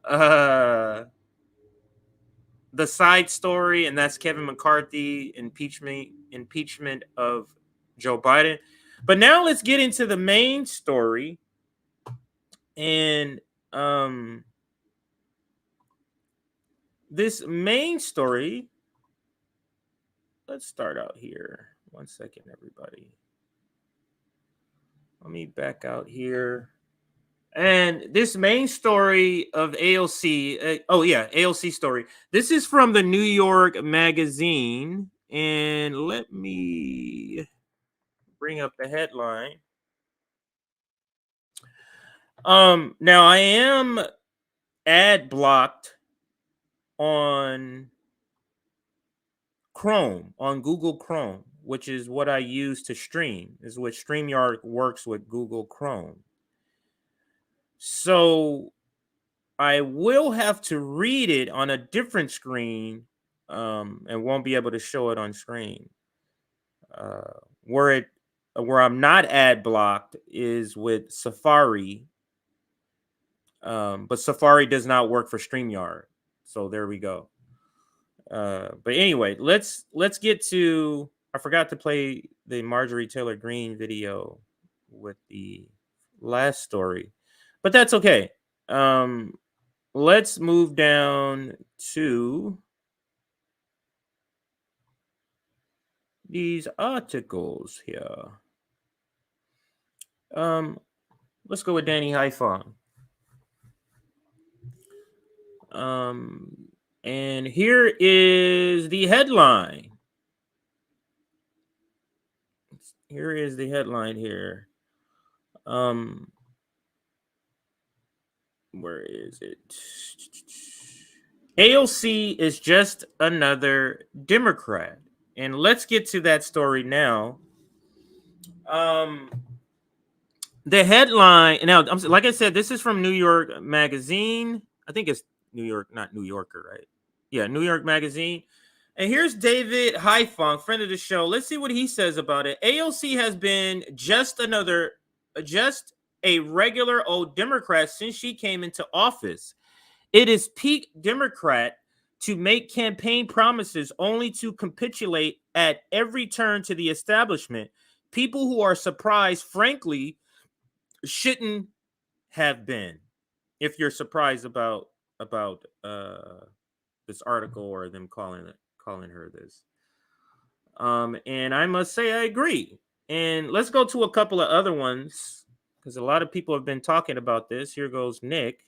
the side story, and that's Kevin McCarthy impeachment of Joe Biden. But now let's get into the main story. And this main story, let's start out here. 1 second, everybody. Let me back out here. And this main story of AOC, AOC story. This is from the New York Magazine. And let me bring up the headline. Now I am ad blocked on Chrome, on Google Chrome, which is what I use to stream, is what StreamYard works with Google Chrome. So I will have to read it on a different screen and won't be able to show it on screen. Where I'm not ad blocked is with Safari. But Safari does not work for StreamYard. So there we go. But anyway, let's get to, I forgot to play the Marjorie Taylor Greene video with the last story, but that's okay. Let's move down to these articles here. Let's go with Danny Haiphong. And here is the headline. Here is the headline here. Where is it? AOC is just another Democrat. And let's get to that story now. The headline, now, like I said, this is from New York Magazine. I think it's New York, not New Yorker, right? Yeah, New York Magazine. And here's David Haiphong, friend of the show. Let's see what he says about it. AOC has been just a regular old Democrat since she came into office. It is peak Democrat to make campaign promises only to capitulate at every turn to the establishment. People who are surprised, frankly, shouldn't have been. If you're surprised about this article or them calling her this, and I must say I agree. And let's go to a couple of other ones because a lot of people have been talking about this. Here goes Nick.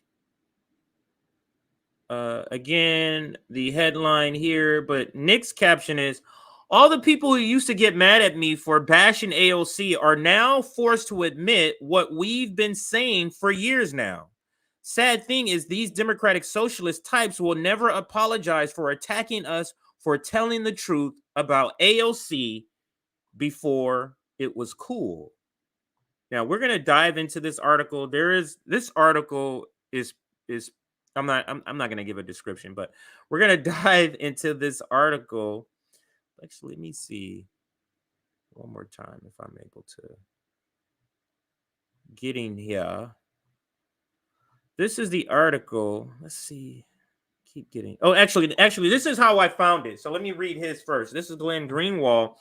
Again, the headline here, but Nick's caption is, all the people who used to get mad at me for bashing AOC are now forced to admit what we've been saying for years now. Sad thing is these Democratic socialist types will never apologize for attacking us for telling the truth about AOC before it was cool. Now we're going to dive into this article. This article is I'm not going to give a description, but we're going to dive into this article. Actually, let me see one more time if I'm able to get in here. This is the article. Let's see. Keep getting. Oh, actually, this is how I found it. So let me read his first. This is Glenn Greenwald.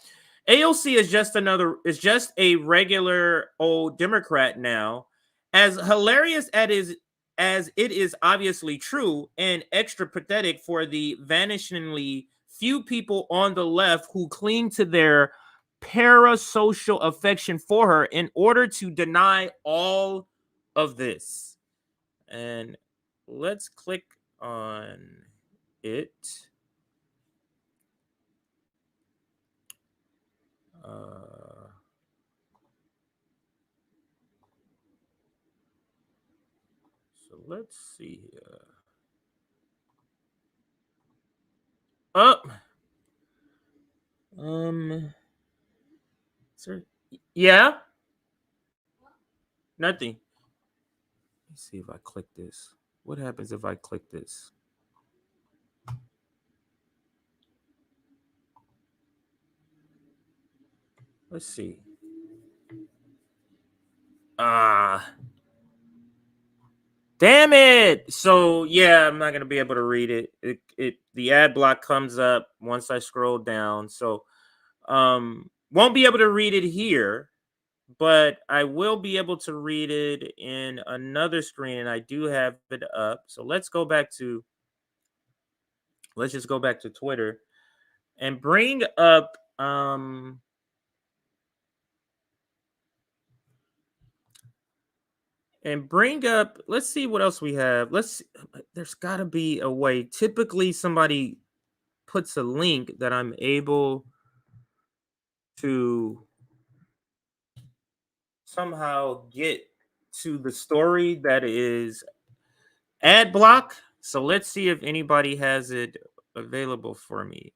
AOC is just a regular old Democrat now. As hilarious as as it is obviously true and extra pathetic for the vanishingly few people on the left who cling to their parasocial affection for her in order to deny all of this. And let's click on it. So let's see here. Sir, yeah, nothing. Let's see if I click this. What happens if I click this? Let's see. Damn it. So yeah, I'm not gonna be able to read it. The ad block comes up once I scroll down. So won't be able to read it here, but I will be able to read it in another screen, and I do have it up. So let's just go back to Twitter and bring up let's see what else we have. There's got to be a way. Typically somebody puts a link that I'm able to somehow get to the story that is ad block. So let's see if anybody has it available for me.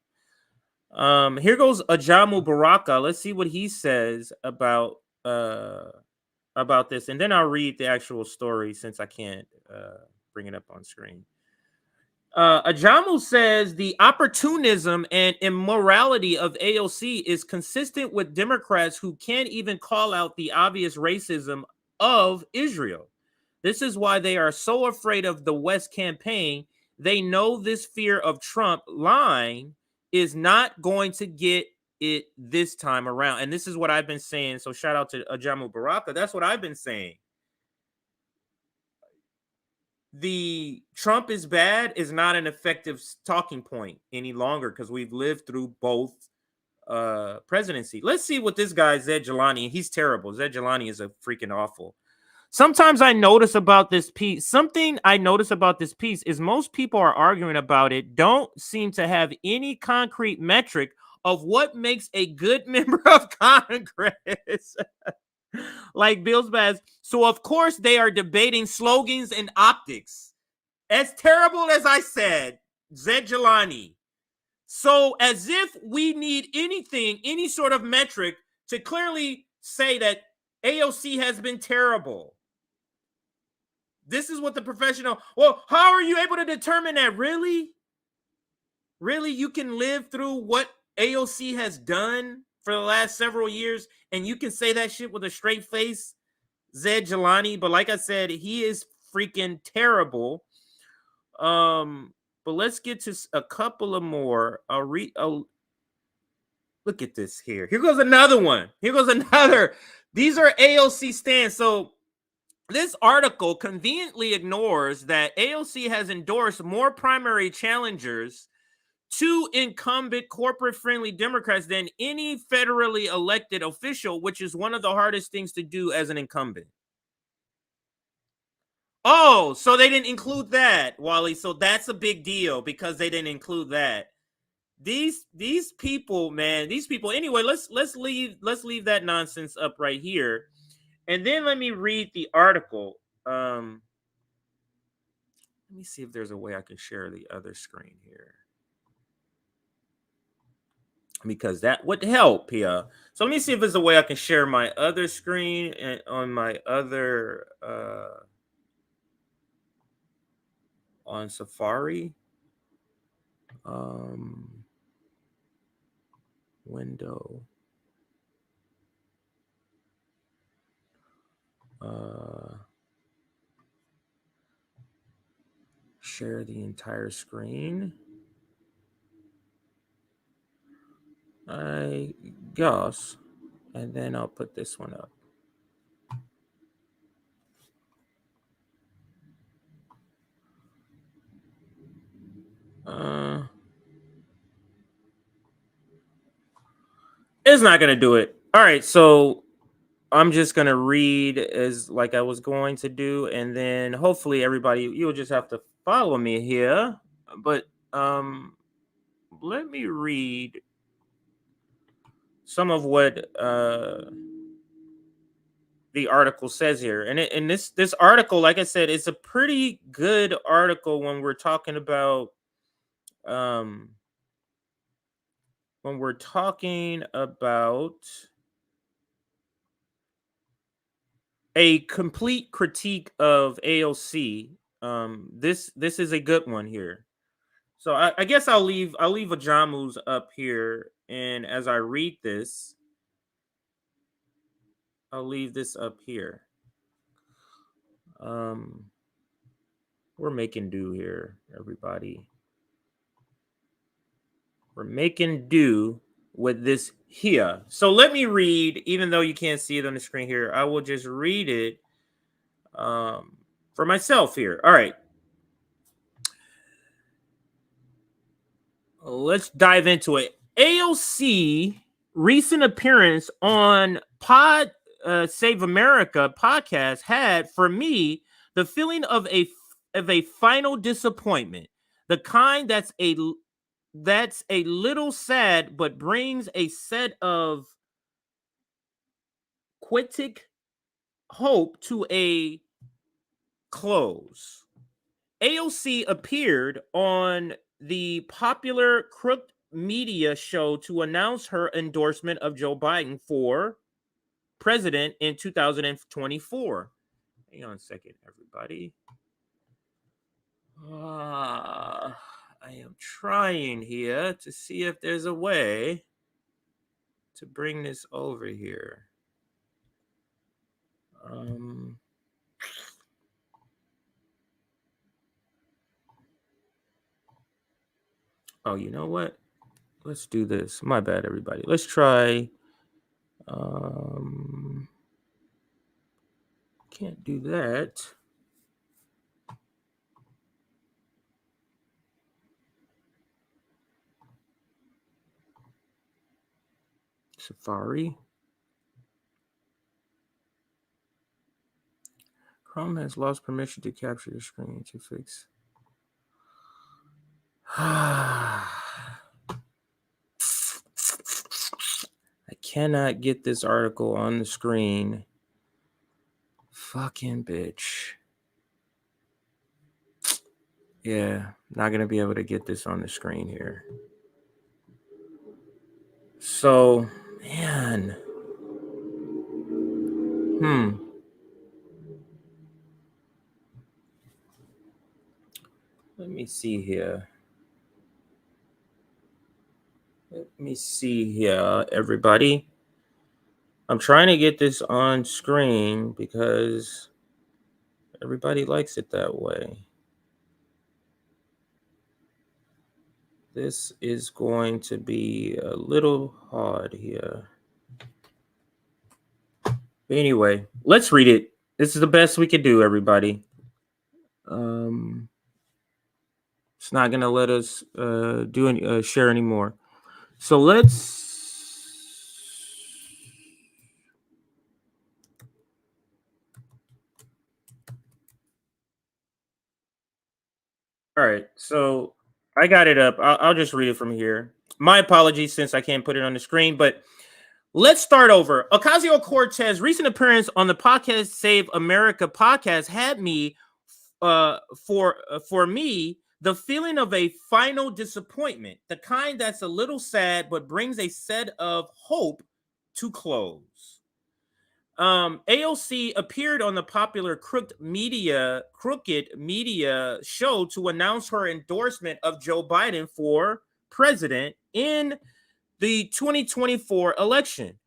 Here goes Ajamu Baraka. Let's see what he says about this, and then I'll read the actual story since I can't bring it up on screen. Ajamu says the opportunism and immorality of AOC is consistent with Democrats who can't even call out the obvious racism of Israel. This is why they are so afraid of the West campaign. They know this fear of Trump lying is not going to get it this time around. And this is what I've been saying. So shout out to Ajamu Baraka. That's what I've been saying. The Trump is bad is not an effective talking point any longer because we've lived through both presidency. Let's see what this guy, Zed Jelani, he's terrible. Zed Jelani is a freaking awful. Something I notice about this piece is most people are arguing about it don't seem to have any concrete metric of what makes a good member of Congress. Like Bill's Bass. So of course they are debating slogans and optics. As terrible as I said, Zed Jelani. So as if we need any sort of metric to clearly say that AOC has been terrible. This is what the professional, well, how are you able to determine that? Really? Really? You can live through what AOC has done for the last several years and you can say that shit with a straight face, Zed Jelani. But like I said, he is freaking terrible. But let's get to a couple of more. Look at this here. Here goes another one. These are AOC stands. So this article conveniently ignores that AOC has endorsed more primary challengers to incumbent corporate-friendly Democrats than any federally elected official, which is one of the hardest things to do as an incumbent. Oh, so they didn't include that, Wally. So that's a big deal because they didn't include that. These people, man, these people. Anyway, let's leave that nonsense up right here. And then let me read the article. Let me see if there's a way I can share the other screen here. Because that would help here. So let me see if there's a way I can share my other screen and on my other on Safari. Window. Share the entire screen. I guess, and then I'll put this one up. It's not gonna do it. All right, so I'm just gonna read as like I was going to do, and then hopefully everybody, you'll just have to follow me here. But let me read some of what the article says here, and this article, like I said, it's a pretty good article when we're talking about a complete critique of AOC. This is a good one here. So I guess I'll leave Ajamu's up here, and as I read this, I'll leave this up here. We're making do here, everybody. We're making do with this here. So let me read, even though you can't see it on the screen here, I will just read it for myself here. All right. Let's dive into it. AOC recent appearance on Save America podcast had, for me, the feeling of a final disappointment, the kind that's a little sad, but brings a set of quick hope to a close. AOC appeared on the popular Crooked Media show to announce her endorsement of Joe Biden for president in 2024. Hang on a second, everybody. I am trying here to see if there's a way to bring this over here. Oh, you know what? Let's do this. My bad, everybody. Let's try. Can't do that. Safari. Chrome has lost permission to capture the screen to fix. I cannot get this article on the screen. Fucking bitch. Yeah, not going to be able to get this on the screen here. So, man. Let me see here. Everybody. I'm trying to get this on screen because everybody likes it that way. This is going to be a little hard here. But anyway, let's read it. This is the best we can do, everybody. It's not going to let us share anymore. So let's. All right, so I got it up. I'll just read it from here. My apologies since I can't put it on the screen, but let's start over. Ocasio-Cortez recent appearance on the podcast Save America podcast had me, for me, the feeling of a final disappointment, the kind that's a little sad but brings a set of hope to close. AOC appeared on the popular Crooked Media show to announce her endorsement of Joe Biden for president in the 2024 election.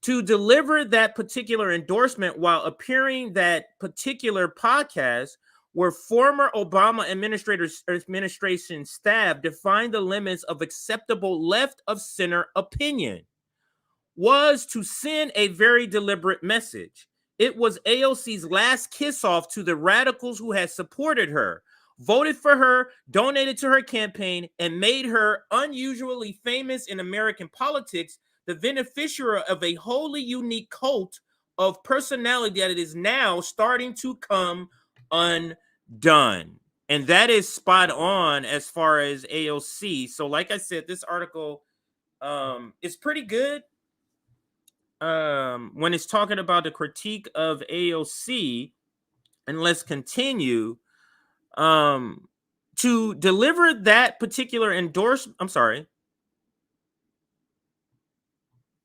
To deliver that particular endorsement while appearing that particular podcast where former Obama administration staff defined the limits of acceptable left of center opinion was to send a very deliberate message. It was AOC's last kiss off to the radicals who had supported her, voted for her, donated to her campaign, and made her unusually famous in American politics, the beneficiary of a wholly unique cult of personality that it is now starting to come undone. And that is spot on as far as AOC. So like I said, this article is pretty good. When it's talking about the critique of AOC, and let's continue to deliver that particular endorsement. I'm sorry.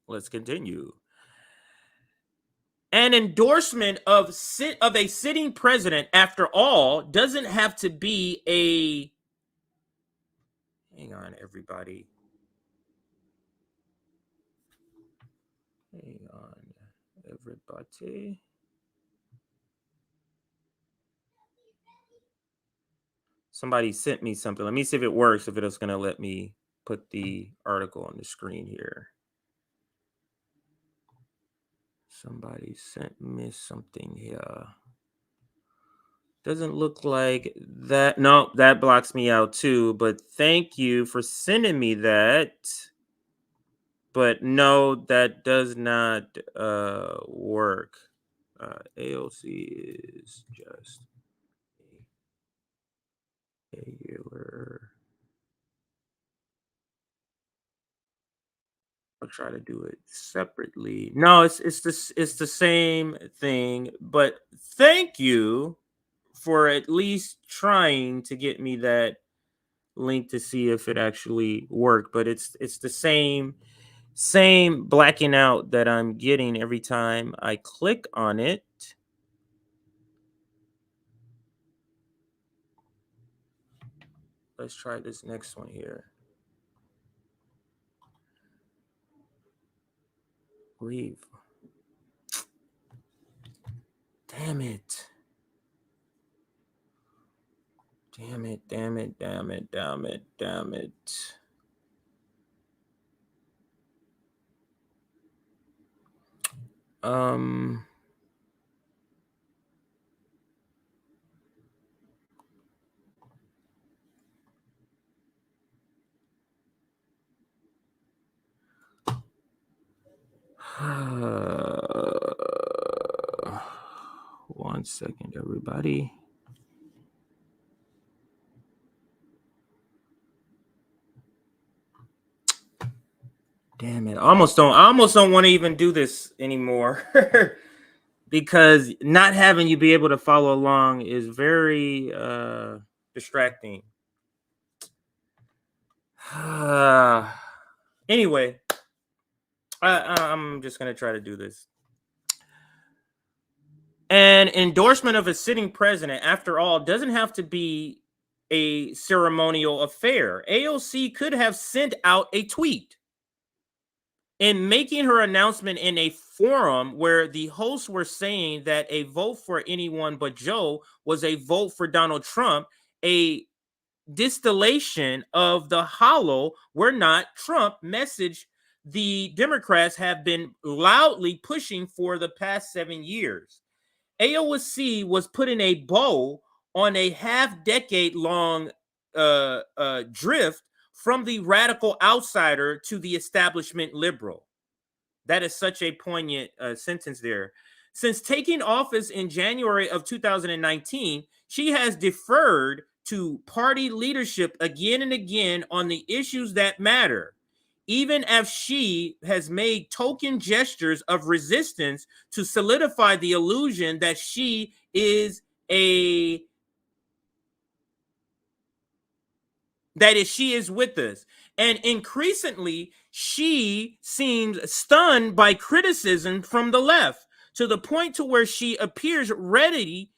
Let's continue. An endorsement of a sitting president, after all, doesn't have to be a. Hang on, everybody. Hang on, everybody. Somebody sent me something. Let me see if it works, if it's going to let me put the article on the screen here. Somebody sent me something here. Doesn't look like that. No, that blocks me out too. But thank you for sending me that. But no, that does not work. AOC is just a regular. I'll try to do it separately. No, it's the same thing. But thank you for at least trying to get me that link to see if it actually worked. But it's the same blacking out that I'm getting every time I click on it. Let's try this next one here. Leave. Damn it. Damn it, damn it, damn it, damn it, damn it. One second, everybody. Damn it. I almost don't want to even do this anymore because not having you be able to follow along is very distracting. Anyway, I'm just going to try to do this. An endorsement of a sitting president, after all, doesn't have to be a ceremonial affair. AOC could have sent out a tweet. In making her announcement in a forum where the hosts were saying that a vote for anyone but Joe was a vote for Donald Trump, a distillation of the hollow "we're not Trump" message the Democrats have been loudly pushing for the past 7 years. AOC was putting a bow on a half-decade-long drift from the radical outsider to the establishment liberal. That is such a poignant sentence there. Since taking office in January of 2019, she has deferred to party leadership again and again on the issues that matter, even as she has made token gestures of resistance to solidify the illusion that she is she is with us. And increasingly, she seems stunned by criticism from the left, to the point to where she appears ready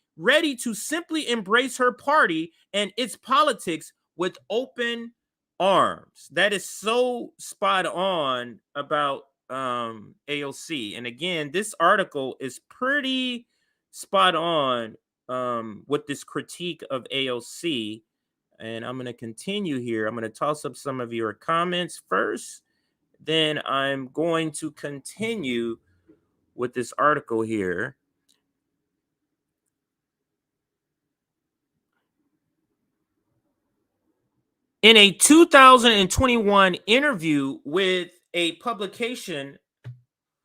to simply embrace her party and its politics with open arms. That is so spot on about AOC. And again, this article is pretty spot on with this critique of AOC. And I'm going to continue here. I'm going to toss up some of your comments first. Then I'm going to continue with this article here. In a 2021 interview with a publication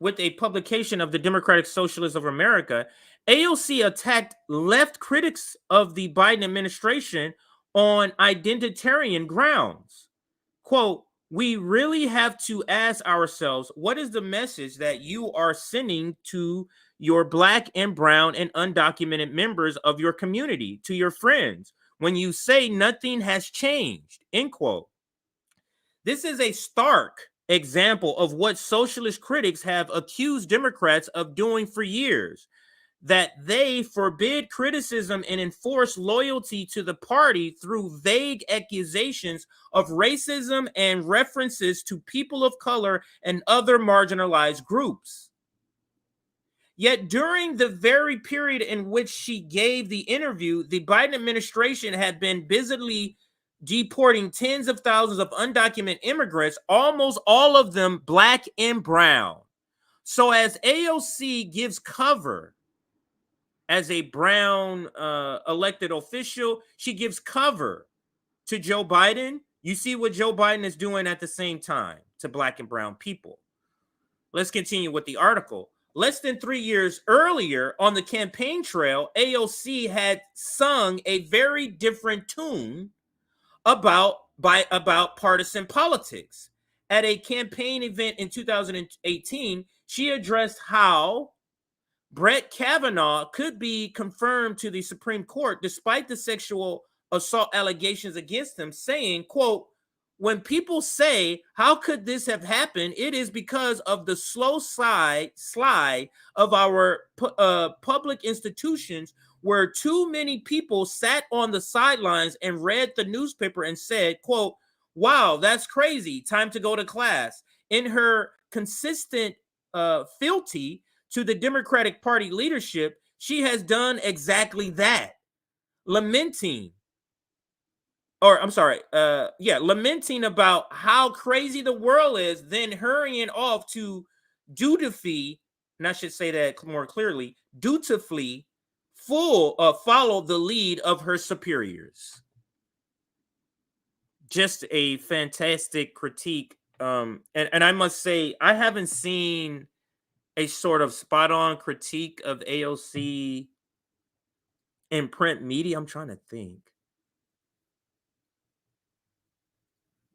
of the Democratic Socialists of America, AOC attacked left critics of the Biden administration on identitarian grounds. Quote, "We really have to ask ourselves, what is the message that you are sending to your Black and brown and undocumented members of your community, to your friends, when you say nothing has changed?" End quote. This is a stark example of what socialist critics have accused Democrats of doing for years, that they forbid criticism and enforce loyalty to the party through vague accusations of racism and references to people of color and other marginalized groups. Yet during the very period in which she gave the interview, the Biden administration had been busily deporting tens of thousands of undocumented immigrants, almost all of them Black and brown. So as AOC gives cover as a brown elected official, she gives cover to Joe Biden. You see what Joe Biden is doing at the same time to Black and brown people. Let's continue with the article. Less than 3 years earlier on the campaign trail, AOC had sung a very different tune about partisan politics. At a campaign event in 2018, she addressed how Brett Kavanaugh could be confirmed to the Supreme Court despite the sexual assault allegations against him, saying, quote, "When people say, how could this have happened? It is because of the slow slide of our public institutions, where too many people sat on the sidelines and read the newspaper and said, quote, wow, that's crazy. Time to go to class." In her consistent fealty to the Democratic Party leadership, she has done exactly that, lamenting about how crazy the world is, then hurrying off to dutifully, and I should say that more clearly, dutifully follow the lead of her superiors. Just a fantastic critique. And I must say, I haven't seen a sort of spot-on critique of AOC in print media. I'm trying to think.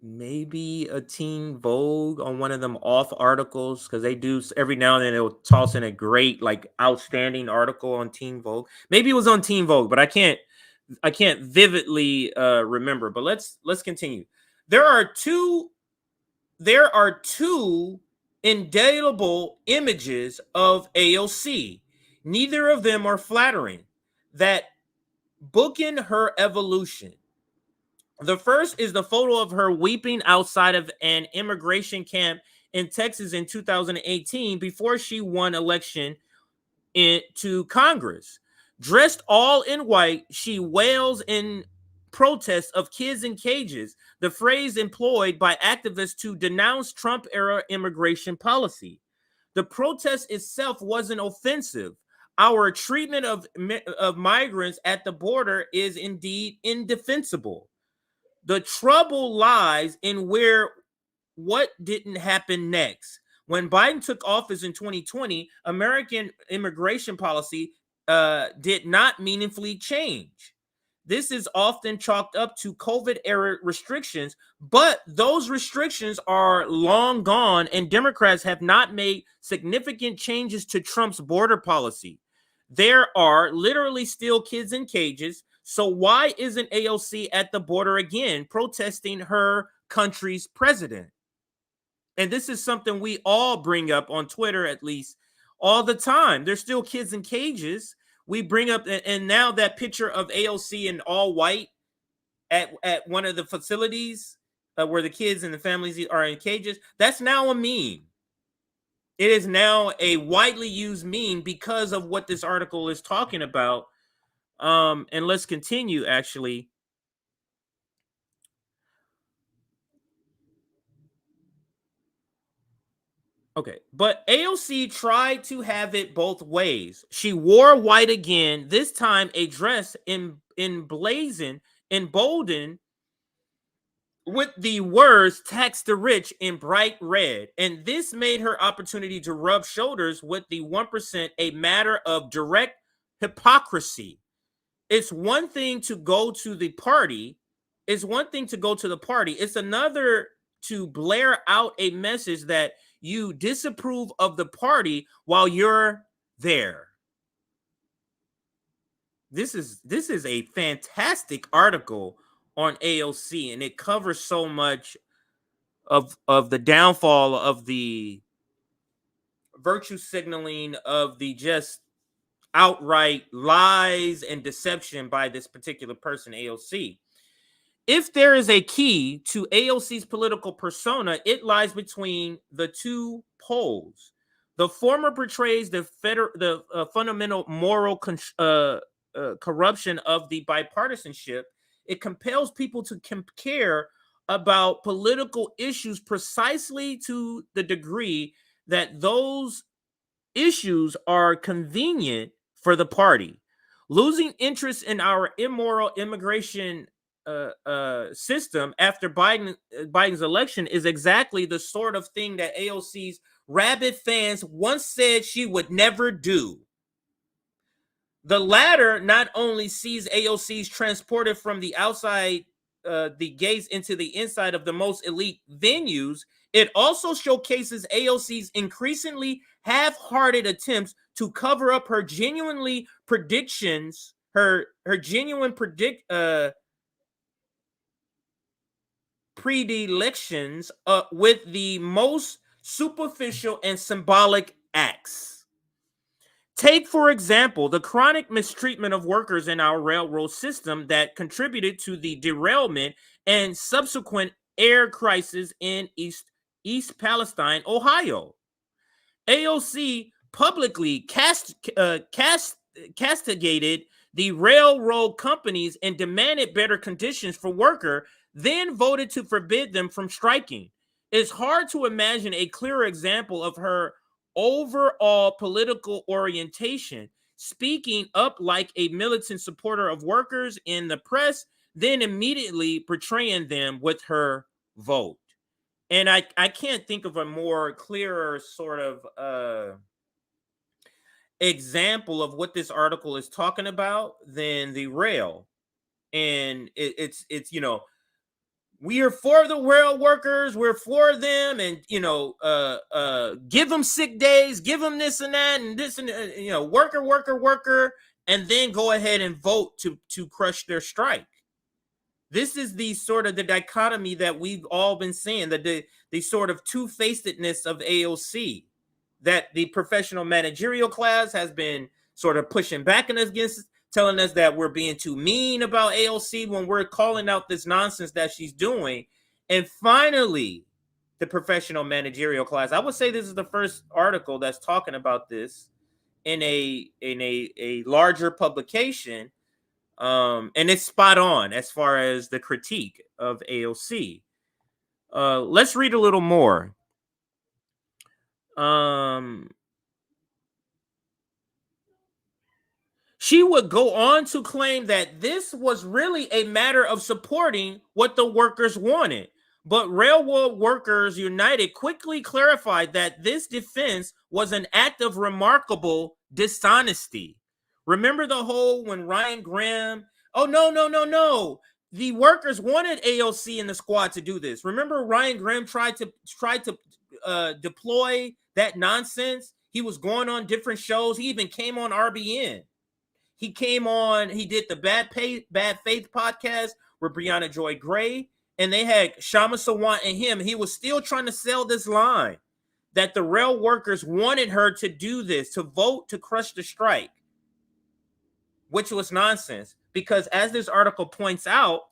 Maybe a Teen Vogue on one of them off articles, because they do every now and then they'll toss in a great, like, outstanding article on Teen Vogue. Maybe it was on Teen Vogue, but I can't vividly remember. But let's continue. There are two indelible images of AOC. Neither of them are flattering, that bookend her evolution. The first is the photo of her weeping outside of an immigration camp in Texas in 2018 before she won election into Congress. Dressed all in white, she wails in protest of kids in cages, the phrase employed by activists to denounce Trump-era immigration policy. The protest itself wasn't offensive. Our treatment of migrants at the border is indeed indefensible. The trouble lies in what didn't happen next. When Biden took office in 2020, American immigration policy did not meaningfully change. This is often chalked up to COVID-era restrictions, but those restrictions are long gone, and Democrats have not made significant changes to Trump's border policy. There are literally still kids in cages. So why isn't AOC at the border again, protesting her country's president? And this is something we all bring up on Twitter, at least, all the time. There's still kids in cages. We bring up, and now that picture of AOC in all white at one of the facilities where the kids and the families are in cages, that's now a meme. It is now a widely used meme because of what this article is talking about. And let's continue, actually. Okay, but AOC tried to have it both ways. She wore white again, this time a dress emboldened with the words "tax the rich" in bright red, and this made her opportunity to rub shoulders with the 1% a matter of direct hypocrisy. It's one thing to go to the party. It's one thing to go to the party. It's another to blare out a message that you disapprove of the party while you're there. This is a fantastic article on AOC, and it covers so much of the downfall of the virtue signaling, of the just outright lies and deception by this particular person, AOC. If there is a key to AOC's political persona, it lies between the two poles. The former portrays the fundamental moral corruption of the bipartisanship. It compels people to care about political issues precisely to the degree that those issues are convenient for the party. Losing interest in our immoral immigration system after Biden's election is exactly the sort of thing that AOC's rabid fans once said she would never do. The latter not only sees AOC's transported from the outside the gates into the inside of the most elite venues, it also showcases AOC's increasingly half-hearted attempts to cover up her genuine predictions, predilections with the most superficial and symbolic acts. Take, for example, the chronic mistreatment of workers in our railroad system that contributed to the derailment and subsequent air crisis in East Palestine, Ohio. AOC publicly castigated the railroad companies and demanded better conditions for workers, then voted to forbid them from striking. It's hard to imagine a clearer example of her overall political orientation, speaking up like a militant supporter of workers in the press, then immediately portraying them with her vote. And I can't think of a more clearer sort of example of what this article is talking about than the rail. And it's you know, we are for the rail workers, we're for them, and give them sick days, give them this and that, and this and worker, and then go ahead and vote to crush their strike. This is the sort of the dichotomy that we've all been seeing, the sort of two-facedness of AOC, that the professional managerial class has been sort of pushing back against, telling us that we're being too mean about AOC when we're calling out this nonsense that she's doing. And finally, the professional managerial class. I would say this is the first article that's talking about this in a larger publication. And it's spot on as far as the critique of AOC. Let's read a little more. She would go on to claim that this was really a matter of supporting what the workers wanted. But Railroad Workers United quickly clarified that this defense was an act of remarkable dishonesty. Remember the whole when Ryan Graham, oh, no. The workers wanted AOC and the squad to do this. Remember Ryan Graham tried to deploy that nonsense? He was going on different shows. He even came on RBN. He came on, he did the Bad Faith podcast with Brianna Joy Gray, and they had Shama Sawant and him. He was still trying to sell this line that the rail workers wanted her to do this, to vote to crush the strike, which was nonsense. Because as this article points out,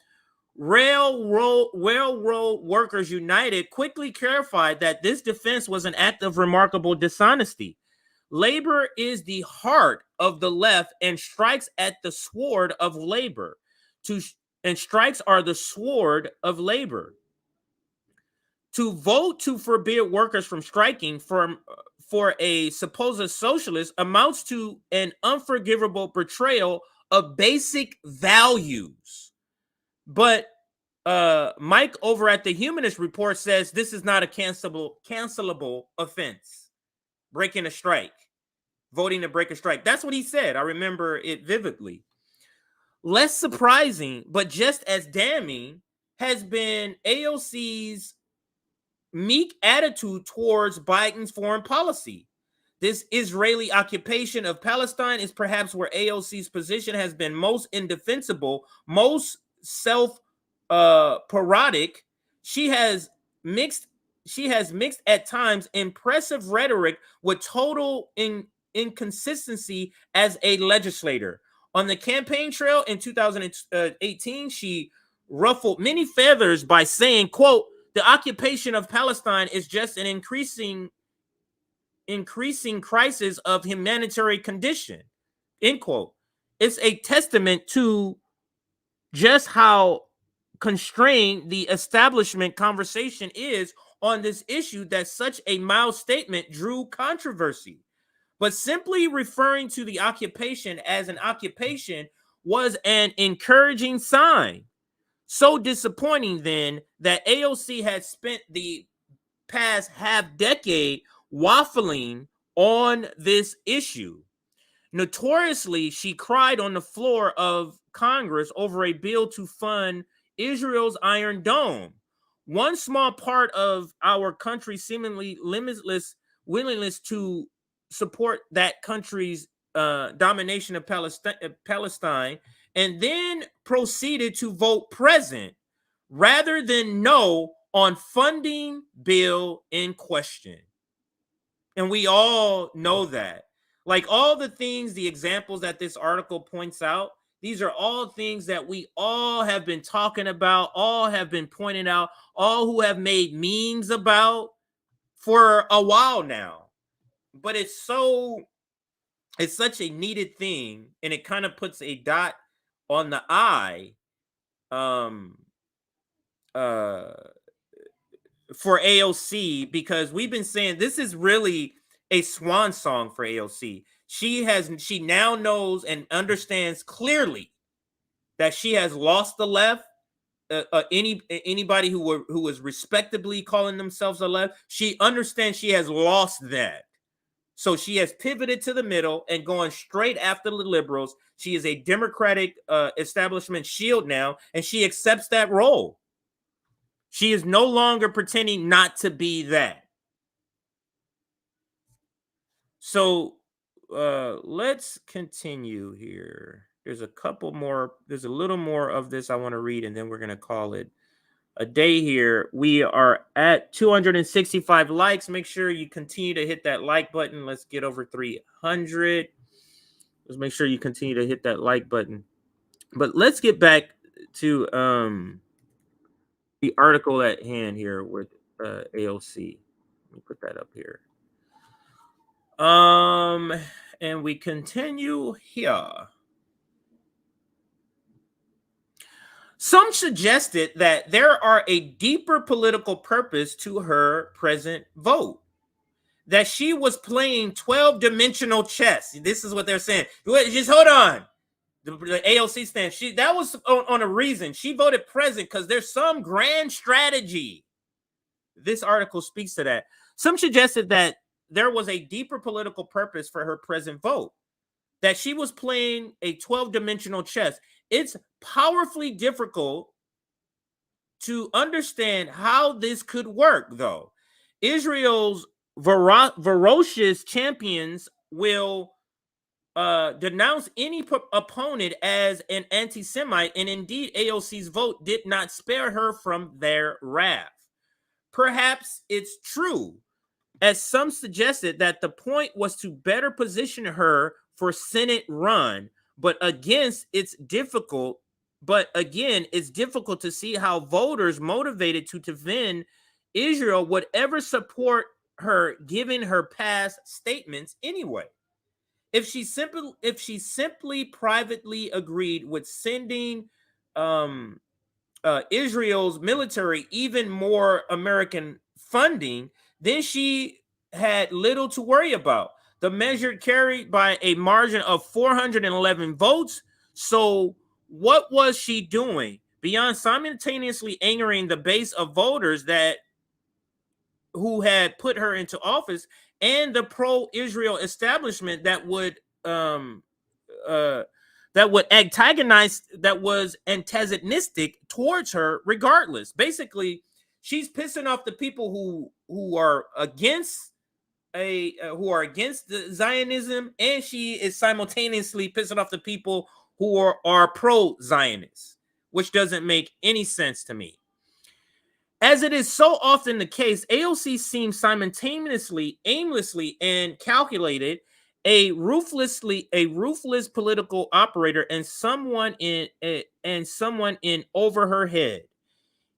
Railroad Workers United quickly clarified that this defense was an act of remarkable dishonesty. Labor is the heart of the left and strikes at the sword of labor. And strikes are the sword of labor. To vote to forbid workers from striking for a supposed socialist amounts to an unforgivable betrayal of basic values. But Mike over at the Humanist Report says this is not a cancelable offense. Breaking a strike, voting to break a strike. That's what he said. I remember it vividly. Less surprising, but just as damning, has been AOC's meek attitude towards Biden's foreign policy. This Israeli occupation of Palestine is perhaps where AOC's position has been most indefensible, most self-parodic. She has mixed at times impressive rhetoric with total inconsistency as a legislator. On the campaign trail in 2018, she ruffled many feathers by saying, quote, "The occupation of Palestine is just an increasing crisis of humanitarian condition," end quote. It's a testament to just how constrained the establishment conversation is on this issue that such a mild statement drew controversy. But simply referring to the occupation as an occupation was an encouraging sign. So disappointing then that AOC had spent the past half decade waffling on this issue. Notoriously, she cried on the floor of Congress over a bill to fund Israel's Iron Dome. One small part of our country's seemingly limitless willingness to support that country's domination of Palestine, and then proceeded to vote present rather than no on funding bill in question. And we all know that. Like all the things, the examples that this article points out, these are all things that we all have been talking about, all have been pointing out, all who have made memes about for a while now. But it's such a needed thing, and it kind of puts a dot on the I for AOC, because we've been saying this is really a swan song for AOC. She now knows and understands clearly that she has lost the left. Anybody who was respectably calling themselves a left, she understands she has lost that. So she has pivoted to the middle and going straight after the liberals. She is a Democratic establishment shield now, and she accepts that role. She is no longer pretending not to be that. So let's continue here. There's a little more of this I want to read, and then we're going to call it a day here. We are at 265 likes. Make sure you continue to hit that like button. Let's get over 300. Let's make sure you continue to hit that like button. But let's get back to the article at hand here with AOC. Let me put that up here. And we continue here. Some suggested that there are a deeper political purpose to her present vote, that she was playing 12-dimensional chess. This is what they're saying. Just hold on. The AOC stance. That was on a reason. She voted present because there's some grand strategy. This article speaks to that. Some suggested that there was a deeper political purpose for her present vote, that she was playing a 12-dimensional chess. It's powerfully difficult to understand how this could work, though. Israel's ferocious champions will denounce any opponent as an anti-Semite, and indeed AOC's vote did not spare her from their wrath. Perhaps it's true, as some suggested, that the point was to better position her for Senate run, but again, it's difficult to see how voters motivated to defend Israel would ever support her, given her past statements anyway. If she simply privately agreed with sending Israel's military even more American funding, then she had little to worry about. The measure carried by a margin of 411 votes. So what was she doing? beyond simultaneously angering the base of voters who had put her into office and the pro-Israel establishment that would antagonize, that was antagonistic towards her regardless. Basically, she's pissing off the people who are against the Zionism, and she is simultaneously pissing off the people who are pro-Zionists, which doesn't make any sense to me. As it is so often the case, AOC seems simultaneously, aimlessly, and calculated, a ruthless political operator, and someone in over her head.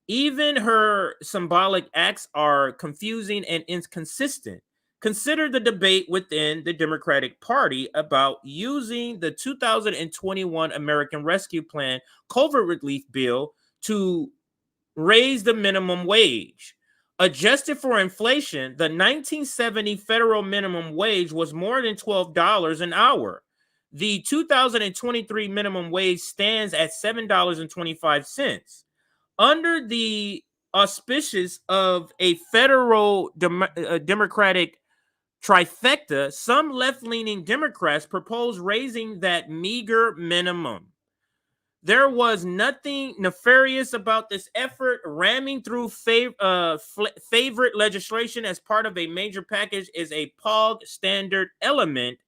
Even her symbolic acts are confusing and inconsistent. Consider the debate within the Democratic Party about using the 2021 American Rescue Plan COVID relief bill to raise the minimum wage. Adjusted for inflation, the 1970 federal minimum wage was more than $12 an hour. The 2023 minimum wage stands at $7.25. Under the auspices of a federal Democratic trifecta, some left-leaning Democrats propose raising that meager minimum. There was nothing nefarious about this effort. Ramming through favorite legislation as part of a major package is a POG standard element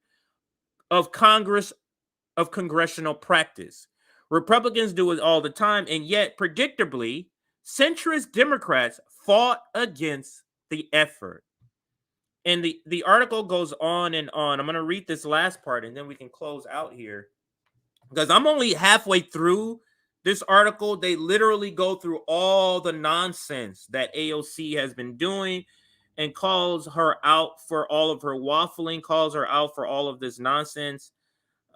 of congressional practice. Republicans do it all the time, and yet, predictably, centrist Democrats fought against the effort. And the article goes on and on. I'm going to read this last part, and then we can close out here, because I'm only halfway through this article. They literally go through all the nonsense that AOC has been doing and calls her out for all of her waffling, calls her out for all of this nonsense.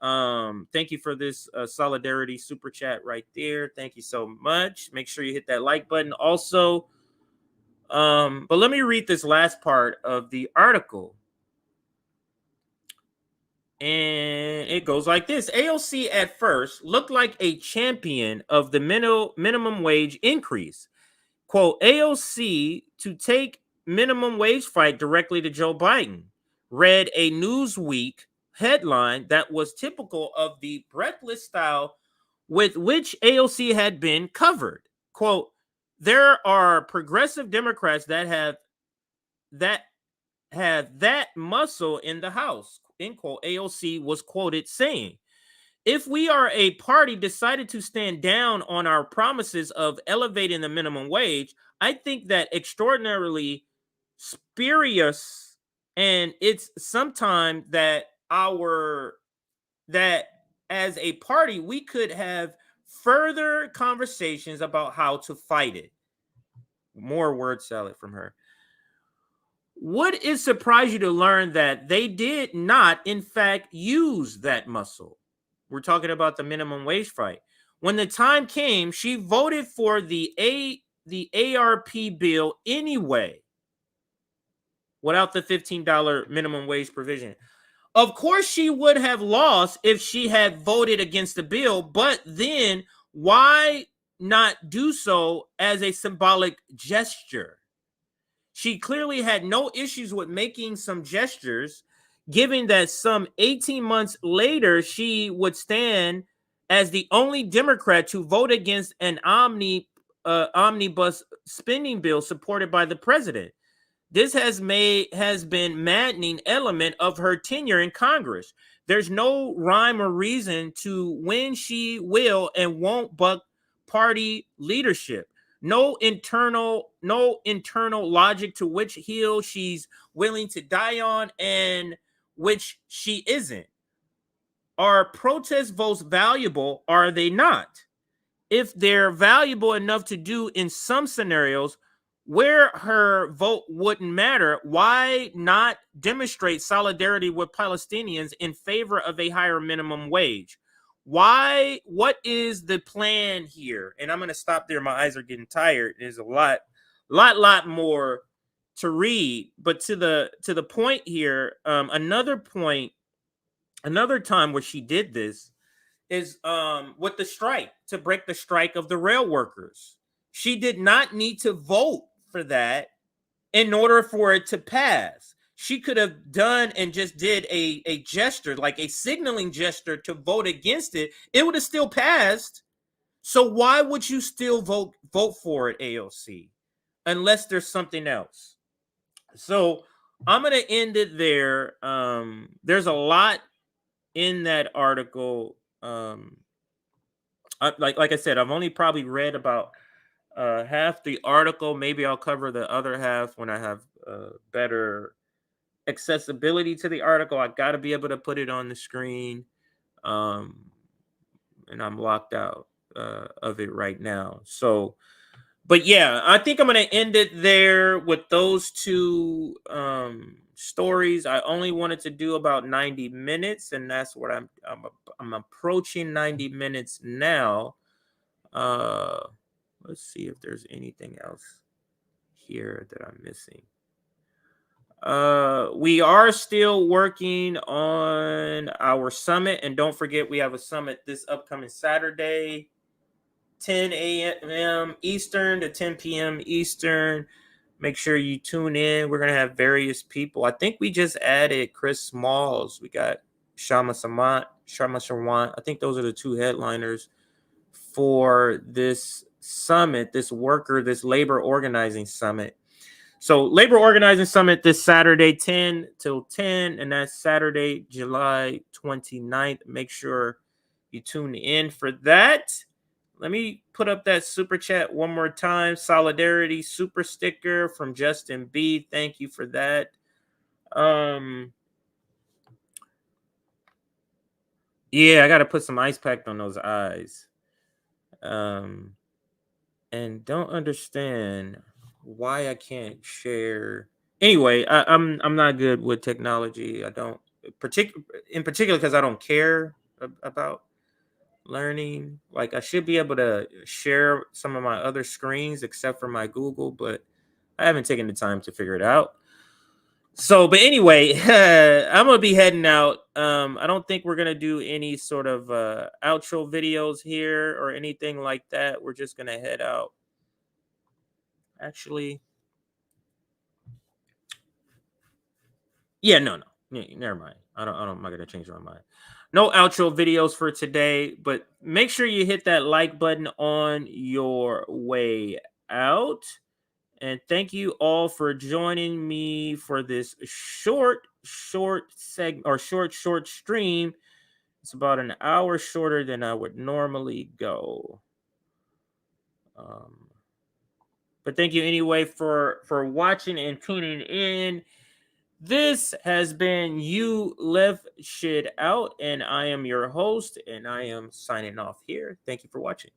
Thank you for this solidarity super chat right there. Thank you so much. Make sure you hit that like button also. But let me read this last part of the article. And it goes like this. AOC at first looked like a champion of the minimum wage increase. Quote, AOC to take minimum wage fight directly to Joe Biden. Read a Newsweek headline that was typical of the breathless style with which AOC had been covered. Quote, there are progressive Democrats that have that muscle in the House, end quote. AOC was quoted saying, if we are a party decided to stand down on our promises of elevating the minimum wage, I think that extraordinarily spurious, and it's sometime that as a party we could have further conversations about how to fight it. More word salad from her. Would it surprise you to learn that they did not, in fact, use that muscle? We're talking about the minimum wage fight. When the time came, she voted for the ARP bill anyway, without the $15 minimum wage provision. Of course, she would have lost if she had voted against the bill, but then why not do so as a symbolic gesture? She clearly had no issues with making some gestures, given that some 18 months later, she would stand as the only Democrat to vote against an omnibus spending bill supported by the president. This has been maddening element of her tenure in Congress. There's no rhyme or reason to when she will and won't buck party leadership. No internal logic to which hill she's willing to die on and which she isn't. Are protest votes valuable? Are they not? If they're valuable enough to do in some scenarios where her vote wouldn't matter, why not demonstrate solidarity with Palestinians in favor of a higher minimum wage? Why? What is the plan here? And I'm going to stop there. My eyes are getting tired. There's a lot more to read. But to the point here, another time where she did this is with the strike, to break the strike of the rail workers. She did not need to vote for that in order for it to pass. She could have done and just did a gesture, like a signaling gesture, to vote against it. It would have still passed. So why would you still vote for it, AOC, unless there's something else? So I'm going to end it there. There's a lot in that article. Like I said, I've only probably read about half the article. Maybe I'll cover the other half when I have better accessibility to the article. I got to be able to put it on the screen, and I'm locked out of it right now. So, but yeah, I think I'm going to end it there with those two stories. I only wanted to do about 90 minutes, and that's what I'm approaching 90 minutes now. Let's see if there's anything else here that I'm missing. We are still working on our summit, and don't forget we have a summit this upcoming Saturday, 10 a.m. Eastern to 10 p.m. Eastern. Make sure you tune in. We're going to have various people. I think we just added Chris Smalls. We got Sharma Sharma. I think those are the two headliners for this summit, this labor organizing summit. So labor organizing summit this Saturday, 10 till 10, and that's Saturday, July 29th. Make sure you tune in for that. Let me put up that super chat one more time. Solidarity super sticker from Justin B. Thank you for that. Yeah, I got to put some ice pack on those eyes. And don't understand why I can't share. Anyway, I'm not good with technology. I don't in particular because I don't care about learning. Like, I should be able to share some of my other screens except for my Google, but I haven't taken the time to figure it out. So, but anyway, I'm gonna be heading out. I don't think we're gonna do any sort of outro videos here or anything like that. We're just gonna head out. Actually, yeah, no, never mind. I'm not gonna change my mind. No outro videos for today, but make sure you hit that like button on your way out. And thank you all for joining me for this short segment or short stream. It's about an hour shorter than I would normally go. But thank you anyway for watching and tuning in. This has been You Left Shit Out, and I am your host, and I am signing off here. Thank you for watching.